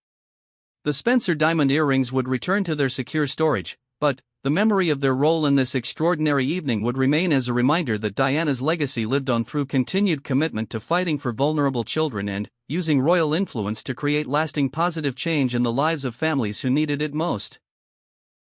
The Spencer diamond earrings would return to their secure storage, but the memory of their role in this extraordinary evening would remain as a reminder that Diana's legacy lived on through continued commitment to fighting for vulnerable children and using royal influence to create lasting positive change in the lives of families who needed it most.